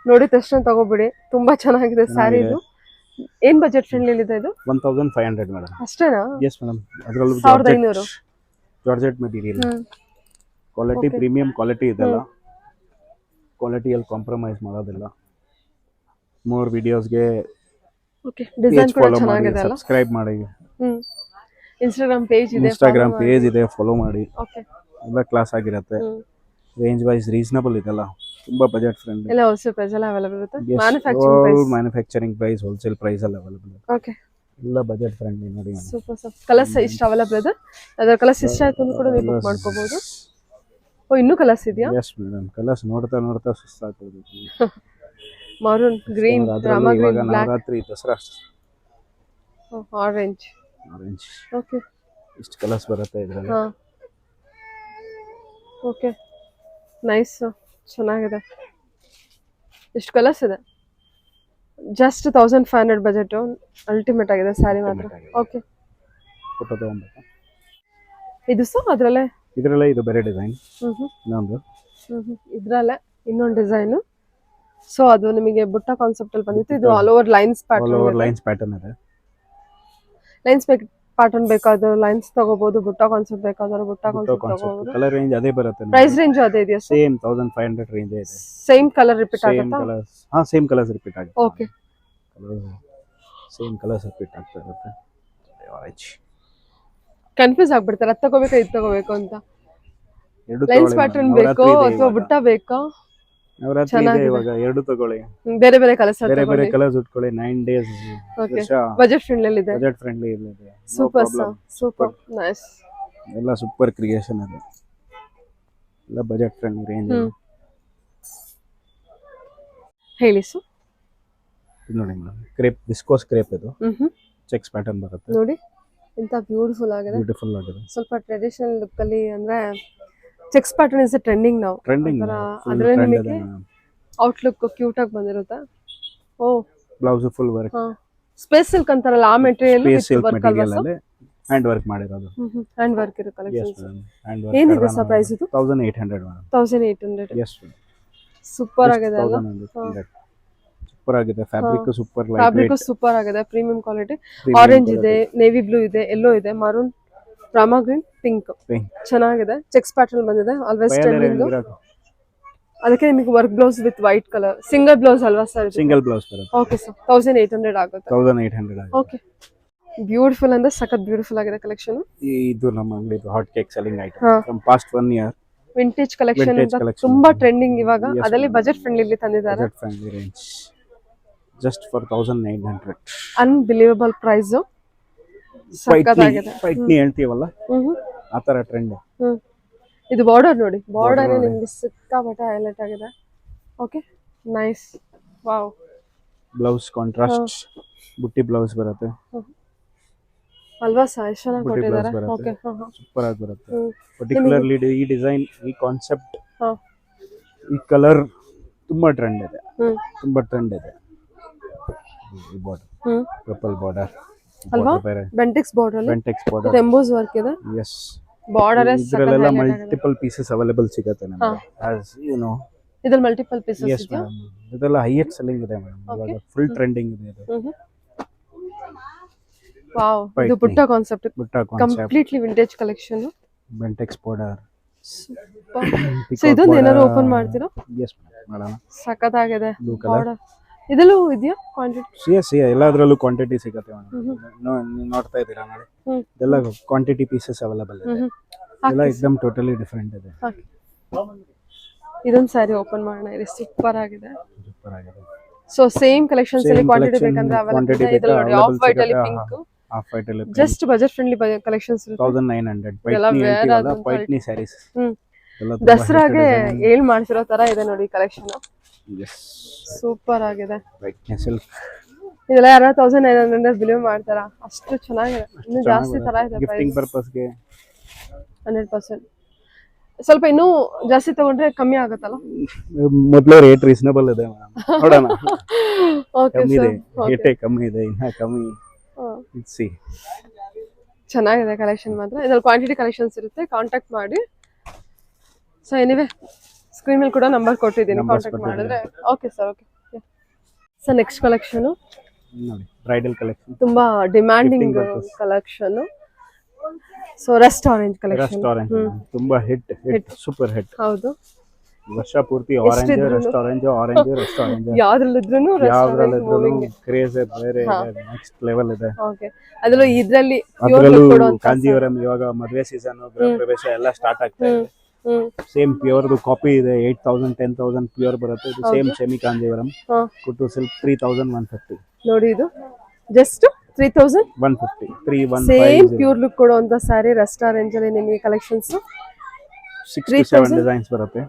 ನೋಡಿ ತಕ್ಷಣ ತಗೋಬಿಡಿ, ತುಂಬಾ ಚೆನ್ನಾಗಿದೆ ಸ್ಯಾರಿ ಇದು. ಏನ್ ಬಜೆಟ್ ಫ್ರೆಂಡ್ಲಿ ಇದೆ ಇದು? 1500 ಮೇಡಮ್. ಅಷ್ಟೇನಾ? ಎಸ್ ಮೇಡಮ್, ಅದರಲ್ಲೂ 1500. Georgette material, quality premium quality ಇದೆಲ್ಲ. ಕ್ವಾಲಿಟಿಯಲ್ಲಿ ಕಾಂಪ್ರಮೈಸ್ ಮಾಡೋದಿಲ್ಲ. ಮೋರ್ ವಿಡಿಯೋಸ್ಗೆ ಓಕೆ, ಡಿಸೈನ್ ಕೂಡ ಚೆನ್ನಾಗಿದೆ ಅಲ್ಲ? ಸಬ್ಸ್ಕ್ರೈಬ್ ಮಾಡಿ. ಇನ್ಸ್ಟಾಗ್ರಾಮ್ ಪೇಜ್ ಇದೆ, ಇನ್ಸ್ಟಾಗ್ರಾಮ್ ಪೇಜ್ ಇದೆ, ಫಾಲೋ ಮಾಡಿ. ಓಕೆ, ಎಲ್ಲ ಕ್ಲಾಸ್ ಆಗಿರುತ್ತೆ. ರೇಂಜ್ ವೈಸ್ ರೀಸನಬಲ್ ಇದೆಲ್ಲ, ತುಂಬಾ ಬಜೆಟ್ ಫ್ರೆಂಡ್ಲಿ. ಎಲ್ಲ ಹೋಲ್ಸೇಲ್ ಪ್ರೈಸ್ ಎಲ್ಲ ಅವೈಲೇಬಲ್ ಇರುತ್ತೆ. ಮ್ಯಾನುಫ್ಯಾಕ್ಚರಿಂಗ್ ಪ್ರೈಸ್, ಹೋಲ್ಸೇಲ್ ಪ್ರೈಸ್ ಅಲ್ಲಿ ಅವೈಲೇಬಲ್. ಓಕೆ, ಎಲ್ಲ ಬಜೆಟ್ ಫ್ರೆಂಡ್ಲಿ ನೋಡಿ. Super sir. ಕಲರ್ಸ್ ಇಷ್ಟ ಅವೈಲೇಬಲ್ ಇದೆ. ಅದರ ಕಲರ್ಸ್ ಇಷ್ಟ ಆಯ್ತು ಅಂತ ಕೂಡ ನೀವು ಬುಕ್ ಮಾಡ್ಕೋಬಹುದು. ಓ, ಇನ್ನೂ ಕಲರ್ಸ್ ಇದೆಯಾ? ಎಸ್ ಮೇಡಮ್, ಕಲರ್ಸ್ ನೋಡ್ತಾ ಸುಸ್ತಾಗ್ತದೆ. Maroon, green, Rama green, black, Navaratri, Dasara, orange. Okay, ಇಷ್ಟು ಕಲರ್ಸ್ ಬರುತ್ತೆ ಇದರಲ್ಲಿ. ಹಾ, ಓಕೆ, ನೈಸ್, ಚೆನ್ನಾಗಿದೆ. ಎಷ್ಟು ಕಲರ್ಸ್ ಇದೆ? ಜಸ್ಟ್ 1500 ಬಜೆಟ್, ಅಲ್ಟಿಮೇಟ್ ಆಗಿದೆ ಸ್ಯಾರಿ ಮಾತ್ರ. ಓಕೆ, ಫೋಟೋ ತಗೊಂಡ್ಬೇಕಾ? ಇದು ಸಹ ಅದರಲ್ಲೇ ಇದು ಬೇರೆ ಡಿಸೈನ್. ಇನ್ನೊಂದು ಇದ್ರಲ್ಲೇ ಇನ್ನೊಂದು ಡಿಸೈನು. ಸೊ ಅದು ನಿಮಗೆ ಬುಟ್ಟ ಕಾನ್ಸೆಪ್ಟ್ ಅಲ್ಲಿ ಬಂದಿತ್ತು. ಇದು ಆಲ್ ಓವರ್ ಲೈನ್ಸ್ ಪ್ಯಾಟರ್ನ್ ಇದೆ. ಲೈನ್ಸ್ ಪ್ಯಾಟರ್ನ್ ಬೇಕಾದ್ರೆ ಲೈನ್ಸ್ ತಗೋಬಹುದು, ಬುಟ್ಟ ಕಾನ್ಸೆಪ್ಟ್ ಬೇಕಾದ್ರೆ ಬುಟ್ಟ ಕಾನ್ಸೆಪ್ಟ್ ತಗೋಬಹುದು. ಕಲರ್ ರೇಂಜ್ ಅದೇ ಬರುತ್ತೆ. ಪ್ರೈಸ್ ರೇಂಜ್ ಅದೇ ಇದೆಯಾ? ಸೇಮ್ 1500 ರೇಂಜ್ ಇದೆ. ಸೇಮ್ ಕಲರ್ ರಿಪೀಟ್ ಆಗುತ್ತಾ? ಸೇಮ್ ಕಲರ್ಸ್ ರಿಪೀಟ್ ಆಗುತ್ತೆ. ಓಕೆ, ಸೇಮ್ ಕಲರ್ಸ್ ರಿಪೀಟ್ ಆಗ್ತಾ ಇರುತ್ತೆ. ಕನ್ಫ್ಯೂಸ್ ಆಗ್ಬಿಡ್ತಾರೆ, ಅದು ತಗೋಬೇಕಾ ಇದು ತಗೋಬೇಕು ಅಂತ. ಲೈನ್ಸ್ ಪ್ಯಾಟರ್ನ್ ಬೇಕೋ ಅಥವಾ ಬುಟ್ಟ ಬೇಕೋ? ನವರಾತ್ರಿ ಇದೆ ಇವಾಗ, ಎರಡು ತಗೊಳ್ಳಿ. ಬೇರೆ ಬೇರೆ ಕಲರ್ಸ್ ಉಟ್ಕೊಳ್ಳಿ. 9 ಡೇಸ್ ಬಜೆಟ್ ಫ್ರೆಂಡ್ಲಿ ಇದೆ. Super super, nice. ಎಲ್ಲ ಸೂಪರ್ ಕ್ರಿಯೇಷನ್ ಇದೆ, ಎಲ್ಲ ಬಜೆಟ್ ಫ್ರೆಂಡ್ಲಿ ರೇಂಜ್. ಹೇಳಿ ಸರ್. ನೋಡಿ ಮೇಡಮ್, ಕ್ರೇಪ್, ವಿಸ್ಕೋಸ್ ಕ್ರೇಪ್ ಇದು. ಚೆಕ್ಸ್ ಪ್ಯಾಟರ್ನ್ ಬರುತ್ತೆ ನೋಡಿ. ಇಂತ ಬ್ಯೂಟಿಫುಲ್ ಆಗಿದೆ, ಬ್ಯೂಟಿಫುಲ್ ಆಗಿದೆ. ಸ್ವಲ್ಪ ಟ್ರೆಡಿಷನಲ್ ಲುಕ್ ಅಲ್ಲಿ ಅಂದ್ರೆ ಚೆಕ್ಸ್ ಪ್ಯಾಟರ್ನ್ ಇಸ್ ಟ್ರೆಂಡಿಂಗ್ ನಾವು ಟ್ರೆಂಡಿಂಗ್ ಅದ್ರಲ್ಲಿ ನಿಮಗೆ ಔಟ್ಲುಕ್ ಕ್ಯೂಟ್ ಆಗಿ ಬಂದಿರುತ್ತೆ. ಓ blouse full work, space silk ಅಂತಾರಲ್ಲ ಆ ಮೆಟೀರಿಯಲ್ ವರ್ಕ್ ಅಲ್ವಾ ಸರ್? ಹ್ಯಾಂಡ್ ವರ್ಕ್ ಮಾಡಿರೋದು. ಹ್ಯಾಂಡ್ ವರ್ಕ್ ಇರೋ ಕಲೆಕ್ಷನ್ಸ್. ಹ್ಯಾಂಡ್ ವರ್ಕ್ ಏನಿದೆ ಸರ್ ಪ್ರೈಸ್ ಇದು? 1800 ಮೇಡಮ್. 1800. ಎಸ್ ಸೂಪರ್ ಆಗಿದೆ ಅಲ್ಲ, ಸೂಪರ್ ಆಗಿದೆ. ಫ್ಯಾಬ್ರಿಕ್ ಸೂಪರ್, ಫ್ಯಾಬ್ರಿಕ್ ಸೂಪರ್ ಆಗಿದೆ, ಪ್ರೀಮಿಯಂ ಕ್ವಾಲಿಟಿ. ಆರೆಂಜ್ ಇದೆ, ನೇವಿ ಬ್ಲೂ ಇದೆ, ಎಲ್ಲೋ ಇದೆ, ಮರೂನ್, ರಾಮಾ ಗ್ರೀನ್, ಪಿಂಕ್ ಚೆನ್ನಾಗಿದೆ. ಚೆಕ್ಸ್ ಪ್ಯಾಟರ್ನ್ ಬಂದಿದೆ, ಆಲ್ವೇಸ್ ಟ್ರೆಂಡಿಂಗ್. ಅದಕ್ಕೆ ನಿಮಗೆ work blouse with white colour, single blouse ಅಲ್ವಾ ಸರ್? ಸಿಂಗಲ್ ಬ್ಲೌಸ್ ಬರುತ್ತೆ. ಓಕೆ ಸರ್, 1800 ಆಗುತ್ತೆ. 1800 ಓಕೆ, ಬ್ಯೂಟಿಫುಲ್ ಅಂದ್ರೆ ಸಖತ್ ಬ್ಯೂಟಿಫುಲ್ ಆಗಿದೆ ಕಲೆಕ್ಷನ್. ಇದು ನಮ್ಮ ಅಂಗಡಿದು hot cake selling item from past 1 year. Vintage collection ತುಂಬಾ ಟ್ರೆಂಡಿಂಗ್ ಇವಾಗ. ಅದರಲ್ಲಿ ಬಜೆಟ್ ಫ್ರೆಂಡ್ಲಿ ತಂದಿದ್ದಾರೆ. Budget friendly range just for 1900. Unbelievable price. ಸಖತ್ತಾಗಿದೆ. ಪೈಟ್ನಿ ಹೇಳ್ತೀವಲ್ಲ ಆ ತರ ಟ್ರೆಂಡ್. ಇದು ಬಾರ್ಡರ್ ನೋಡಿ, ಬಾರ್ಡರ್ ನಿಮಗೆ ಸಿಕ್ಕಾಪಟ್ಟೆ ಹೈಲೈಟ್ ಆಗಿದೆ. Okay, nice. Wow. Blouse contrast ಬುಟ್ಟಿ ಬ್ಲೌಸ್ ಬರುತ್ತೆ ಅಲ್ವಾ ಸರ್? ಎಷ್ಟು ಚೆನ್ನಾಗಿ ಕೊಟ್ಟಿದ್ದಾರೆ. ಓಕೆ, ಸೂಪರ್ ಆಗಿ ಬರುತ್ತೆ. ಪರ್ಟಿಕ್ಯುಲರ್ಲಿ ಈ ಡಿಸೈನ್, ಈ ಕಾನ್ಸೆಪ್ಟ್, ಈ ಕಲರ್ ತುಂಬಾ ಟ್ರೆಂಡ್ ಇದೆ, ತುಂಬಾ ಟ್ರೆಂಡ್ ಇದೆ. ಈ ಬಾರ್ಡರ್ ಪರ್ಪಲ್ ಬಾರ್ಡರ್ ಅಲ್ವಾ? Bentex border, Bentex border, emboss work ಇದೆ. ಎಸ್, ಬಾರ್ಡರ್ ಇದರಲ್ಲೆಲ್ಲ ಮಲ್ಟಿಪಲ್ ಪೀಸಸ್ ಅವೈಲೇಬಲ್ ಸಿಗುತ್ತೆ ನಮಗೆ. ಆಸ್ ಯು ನೋ, ಇದರಲ್ಲಿ ಮಲ್ಟಿಪಲ್ ಪೀಸಸ್ ಎಸ್ ಮೇಡಮ್. ಇದೆಲ್ಲ ಹೈಯೆಸ್ಟ್ ಸೆಲ್ಲಿಂಗ್ ಇದೆ ಮೇಡಮ್, ಇವಾಗ ಫುಲ್ ಟ್ರೆಂಡಿಂಗ್ ಇದೆ ಇದು. ವಾವ್, ಇದು ಬುಟ್ಟ concept, completely vintage collection. Bentex border. So ಇದೊಂದು ಏನಾದ್ರು ಓಪನ್ ಮಾಡ್ತೀರಾ? ಎಸ್ ಮಾಡೋಣ. ಸಖತ್ತಾಗಿದೆ ಬಾರ್ಡರ್. ಇದೆಲ್ಲೂ ಇದೆಯಾ ಕ್ವಾಂಟಿಟಿ? ಎಸ್, ಎಲ್ಲದರಲ್ಲೂ ಕ್ವಾಂಟಿಟಿ ಸಿಗುತ್ತೆ ಮೇಡಮ್. ನೋಡ್ತಾ ಇದ್ದೀರಾ ನೋಡಿ, ಇದೆಲ್ಲ ಕ್ವಾಂಟಿಟಿ ಪೀಸಸ್ ಅವೈಲೇಬಲ್ ಇದೆ. ಎಲ್ಲ ಎಕ್ದಮ್ ಟೋಟಲಿ ಡಿಫರೆಂಟ್ ಇದೆ. ಇದೊಂದು ಸ್ಯಾರಿ ಓಪನ್ ಮಾಡೋಣ. ಇದು ಸೂಪರ್ ಆಗಿದೆ. ಸೂಪರ್ ಆಗಿದೆ. ಸೊ ಸೇಮ್ ಕಲೆಕ್ಷನ್ಸ್ ಅಲ್ಲಿ ಕ್ವಾಂಟಿಟಿ ಬೇಕಂದ್ರೆ ಅವೈಲೇಬಲ್ ಇದೆ. ಇದರಲ್ಲಿ ನೋಡಿ, ಆಫ್ ವೈಟ್ ಅಲ್ಲಿ ಪಿಂಕ್, ಆಫ್ ವೈಟ್ ಅಲ್ಲಿ ಜಸ್ಟ್ ಬಜೆಟ್ ಫ್ರೆಂಡ್ಲಿ ಕಲೆಕ್ಷನ್ಸ್ ಇರುತ್ತೆ. 1900 ಪೈಟ್ನಿ ಹೇಳ್ತೀವಲ್ಲ, ಪೈಟ್ನಿ ಸ್ಯಾರೀಸ್. ದಸರಾಗೆ ಏಳ್ ಮಾಡ್ತಿರೋ ತರ ಇದೆ ನೋಡಿ ಕಲೆಕ್ಷನ್. ಎಸ್, ಸೂಪರ್ ಆಗಿದೆ. ಪೈಟ್ನಿ ಸಿಲ್ಕ್. ಇದೆಲ್ಲ ಯಾರು 1900 ಬಿಲೀವ್ ಮಾಡ್ತಾರಾ? ಅಷ್ಟು ಚೆನ್ನಾಗಿದೆ. ಇನ್ನು ಜಾಸ್ತಿ ತರ ಇದೆ. ಗಿಫ್ಟಿಂಗ್ ಪರ್ಪಸ್ಗೆ 100%. ಸ್ವಲ್ಪ ಇನ್ನೂ ಜಾಸ್ತಿ ತಗೊಂಡ್ರೆ ಕಮ್ಮಿ ಆಗುತ್ತಲ್ಲ? ಮೊದಲೇ ರೇಟ್ ರೀಸನಬಲ್ ಇದೆ ಮೇಡಮ್, ನೋಡೋಣ. ಓಕೆ ಕಮ್ಮಿ ಇದೆ, ಸರ್. ರೇಟೇ ಕಮ್ಮಿ ಇದೆ, ಇನ್ನ ಕಮ್ಮಿ. ಸಿ, ಚೆನ್ನಾಗಿದೆ ಕಲೆಕ್ಷನ್ ಮಾತ್ರ. ಇದ್ರಲ್ಲಿ ಕ್ವಾಂಟಿಟಿ ಕಲೆಕ್ಷನ್ಸ್ ಇರುತ್ತೆ, ಕಾಂಟ್ಯಾಕ್ಟ್ ಮಾಡಿ. ಸೊ ಎನಿವೆ, ಸ್ಕ್ರೀನ್ ಮೇಲೆ ಕೂಡ ನಂಬರ್ ಕೊಟ್ಟಿದ್ದೀನಿ, ಕಾಂಟ್ಯಾಕ್ಟ್ ಮಾಡಿದ್ರೆ. Okay sir, okay. So next collection ನೋಡಿ, ಬ್ರೈಡಲ್ ಕಲೆಕ್ಷನ್, ತುಂಬಾ demanding collection. So rest orange collection. Rest orange ತುಂಬಾ ಹಿಟ್, ಸೂಪರ್ ಹಿಟ್. ಹೌದು, ವರ್ಷ ಪೂರ್ತಿ orange, rest orange, orange, rest orange. ಯಾವ್ದ್ರಲ್ಲಿದ್ರೂ ಕ್ರೇಜ್ ಬೇರೆ ನೆಕ್ಸ್ಟ್ ಲೆವೆಲ್ ಇದೆ. ಓಕೆ, ಅದರಲ್ಲೂ ಇದರಲ್ಲಿ ಕಾಂಜೀವರಂ ಇವಾಗ ಮದುವೆ ಸೀಸನ್, ಗೃಹ ಪ್ರವೇಶ ಎಲ್ಲ ಸ್ಟಾರ್ಟ್ ಆಗ್ತಾ ಇದೆ. ಸೇಮ್ ಪ್ಯೂರ್ದು ಕಾಪಿ ಇದೆ. 8000 10,000 ಪ್ಯೂರ್ ಬರುತ್ತೆ. ಇದು ಸೇಮ್ ಸೆಮಿ ಕಾಂಜೀವರಂ ಕುಟ್ಟು ಸಿಲ್ಕ್ 3150. ನೋಡಿ, ಇದು ಜಸ್ಟ್ 3150. 3150 ಸೇಮ್ ಪ್ಯೂರ್ ಲುಕ್ ಕೊಡುವಂತ ಸ್ಯಾರಿ ರೆಸ್ಟ್ ಆರೆಂಜ್ ಅಲ್ಲಿ ನಿಮಗೆ ಕಲೆಕ್ಷನ್ಸ್ 6 to 7 ಡಿಸೈನ್ಸ್ ಬರುತ್ತೆ.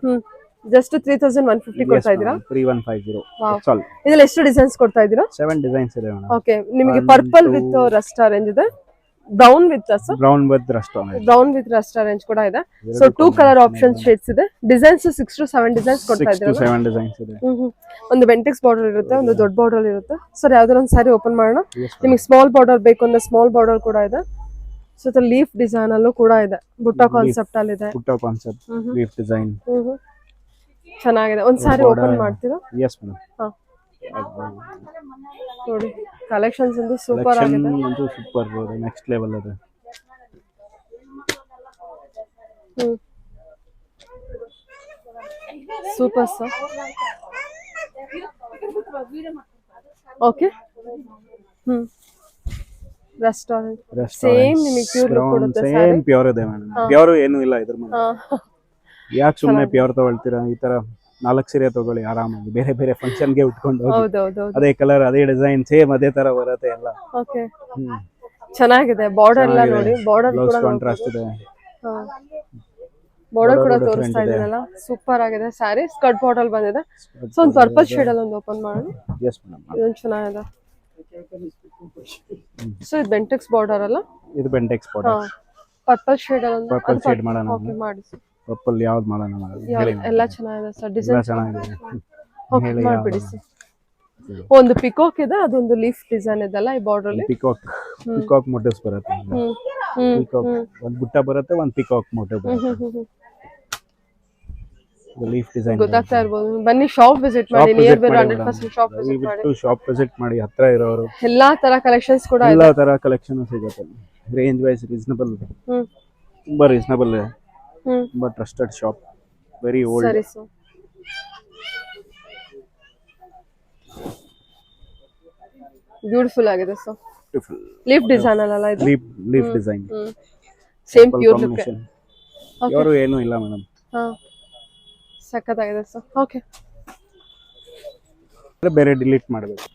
ಜಸ್ಟ್ 3150 ಕೊಡ್ತಾ ಇದ್ದೀರಾ? 3150. ಇದ್ರಲ್ಲಿ ಎಷ್ಟು ಡಿಸೈನ್ಸ್ ಕೊಡ್ತಾ ಇದ್ದೀರಾ? 7 ಡಿಸೈನ್ಸ್ ಇದೆ ಮೇಡಮ್. ಓಕೆ, ನಿಮಗೆ ಪರ್ಪಲ್ ವಿತ್ ರೆಸ್ಟ್ ಆರೆಂಜ್ ಇದೆ, ಬ್ರೌನ್ ವಿತ್ ರೆಸ್ಟ್ ಆರೆಂಜ್ ಕೂಡ ಇದೆ. ಸೊ 2 ಕಲರ್ ಆಪ್ಷನ್ ಶೇಡ್ಸ್ ಇದೆ. ಡಿಸೈನ್ಸ್ 6 to 7 ಡಿಸೈನ್ಸ್ ಕೊಡ್ತಾ ಇದ್ದೀರಾ? 6 to 7 ಡಿಸೈನ್ಸ್ ಇದೆ. ಒಂದು ಬೆಂಟೆಕ್ಸ್ ಬಾರ್ಡರ್ ಇರುತ್ತೆ, ಒಂದು ದೊಡ್ಡ ಬಾರ್ಡರ್ ಇರುತ್ತೆ. ಸರ್ ಯಾವ್ದಾರ ಒಂದು ಸ್ಯಾರಿ ಓಪನ್ ಮಾಡೋಣ. ನಿಮಗೆ ಸ್ಮಾಲ್ ಬಾರ್ಡರ್ ಬೇಕು ಅಂದ್ರೆ ಸ್ಮಾಲ್ ಬಾರ್ಡರ್ ಕೂಡ ಇದೆ. ಸೊ ಲೀಫ್ ಡಿಸೈನ್ ಅಲ್ಲೂ ಕೂಡ ಇದೆ, ಬುಟ್ಟ ಕಾನ್ಸೆಪ್ಟ್ ಅಲ್ಲಿ ಇದೆ. ಬುಟ್ಟ ಕಾನ್ಸೆಪ್ಟ್, ಲೀಫ್ ಡಿಸೈನ್ ಚೆನ್ನಾಗಿದೆ. ಒಂದು ಸ್ಯಾರಿ ಓಪನ್ ಮಾಡ್ತೀರಾ? Yes madam. ನೋಡಿ, ಕಲೆಕ್ಷನ್ಸ್ ಅಂತೂ ಸೂಪರ್ ಆಗಿದೆ. ಸೂಪರ್, ನೆಕ್ಸ್ಟ್ ಲೆವೆಲ್ ಇದೆ. Super sir. Okay, restaurant same ನಿಮಗೆ ಪ್ಯೂರ್ ಲುಕ್ ಕೊಡುತ್ತೆ. ಸೇಮ್ ಪ್ಯೂರ್ ಇದೆ ಮೇಡಮ್. ಪ್ಯೂರ್ ಏನು ಇಲ್ಲ ಇದ್ರ ಮೇಲೆ. ಯಾಕೆ ಸುಮ್ಮನೆ ಪ್ಯೂರ್ ತಗೊಳ್ತೀರಾ? ಈ ತರ 4 ಸೀರೆ ತಗೊಳ್ಳಿ ಆರಾಮಾಗಿ, ಬೇರೆ ಬೇರೆ ಫಂಕ್ಷನ್ ಗೆ ಉಟ್ಕೊಂಡು ಹೋಗಿ. ಅದೇ ಕಲರ್, ಅದೇ ಡಿಸೈನ್, ಸೇಮ್ ಅದೇ ತರ ಬರುತ್ತೆ ಎಲ್ಲ. ಓಕೆ, ಚೆನ್ನಾಗಿದೆ. ಬಾರ್ಡರ್ ಎಲ್ಲ ನೋಡಿ, ಬಾರ್ಡರ್ ಕೂಡ ಕಾಂಟ್ರಾಸ್ಟ್ ಇದೆ. ಬಾರ್ಡರ್ ಕೂಡ ತೋರಿಸ್ತಾ ಇದೀನಲ್ಲ, ಸೂಪರ್ ಆಗಿದೆ. ಸ್ಯಾರಿ ಸ್ಕರ್ಟ್ ಬಾರ್ಡರ್ ಬಂದಿದೆ. ಸೊ ಒಂದು ಪರ್ಪಲ್ ಶೇಡ್ ಅಲ್ಲಿ ಒಂದು ಓಪನ್ ಮಾಡೋಣ. ಎಸ್ ಮೇಡಂ, ಇದೊಂದು ಚೆನ್ನಾಗಿದೆ. ಸೊ ಇದು ಬೆಂಟೆಕ್ಸ್ ಬಾರ್ಡರ್ ಅಲ್ಲ? ಇದು ಬೆಂಟೆಕ್ಸ್ ಹಾ, ಬಾರ್ಡರ್. ಪರ್ಪಲ್ ಶೇಡ್ ಅಲ್ಲ? ಪರ್ಪಲ್ ಶೇಡ್ ಮಾಡೋಣ. ಓಕೆ, ಮಾಡಿ ಸರ್. ಪರ್ಪಲ್ ಯಾವ್ದು ಮಾಡೋಣ ಹೇಳಿ. ಎಲ್ಲ ಚೆನ್ನಾಗಿದೆ ಸರ್, ಎಲ್ಲ ಡಿಸೈನ್ ಚೆನ್ನಾಗಿದೆ. ಓಕೆ, ಹೇಳಿ ಮಾಡ್ಬಿಡಿ ಯಾವ್ದು? ಸರ್. ಒಂದು ಪಿಕಾಕ್ ಇದೆ, ಅದೊಂದು ಲೀಫ್ ಡಿಸೈನ್ ಇದೆಲ್ಲ ಈ ಬಾರ್ಡರ್ ಅಲ್ಲಿ. ಪಿಕಾಕ್ ಮೋಟಿವ್ಸ್ ಬರುತ್ತೆ. ಪಿಕಾಕ್ ಒಂದು ಬುಟ್ಟ ಬರುತ್ತೆ, ಒಂದು ಪಿಕಾಕ್ ಮೋಟಿವ್ ಬರುತ್ತೆ. ಲೀಫ್ ಡಿಸೈನ್ ಗೊತ್ತಾಗ್ತಾ ಇರ್ಬೋದು. ಬನ್ನಿ ಶಾಪ್ ವಿಸಿಟ್ ಮಾಡಿ, ನಿಯರ್ ಬೈ 100% ಶಾಪ್ ವಿಸಿಟ್ ಮಾಡಿ. ಶಾಪ್ ವಿಸಿಟ್ ಮಾಡಿ, ಹತ್ರ ಇರೋರು ಎಲ್ಲಾ ತರ ಕಲೆಕ್ಷನ್ಸ್ ಕೂಡ ಇದೆ. ಎಲ್ಲಾ ತರ ಕಲೆಕ್ಷನ್ ಸಿಗುತ್ತೆ. ರೇಂಜ್ ವೈಸ್ ರೀಸನಬಲ್, ತುಂಬಾ ರೀಸನಬಲ್ ಇದೆ. ತುಂಬಾ ಟ್ರಸ್ಟೆಡ್ ಶಾಪ್, ವೆರಿ ಓಲ್ಡ್. ಸರಿ ಸರ್. ಬ್ಯೂಟಿಫುಲ್ ಆಗಿದೆ ಸರ್. ಲೀಫ್ ಡಿಸೈನ್ ಅಲ್ಲ ಇದು? Leaf design, same pure look. ಯಾರು ಏನು ಇಲ್ಲ ಮೇಡಮ್. ಹಾ, ಸಖತ್ತಾಗಿದೆ ಸರ್. ಓಕೆ, ಬೇರೆ ಡಿಲೀಟ್ ಮಾಡಬೇಕು.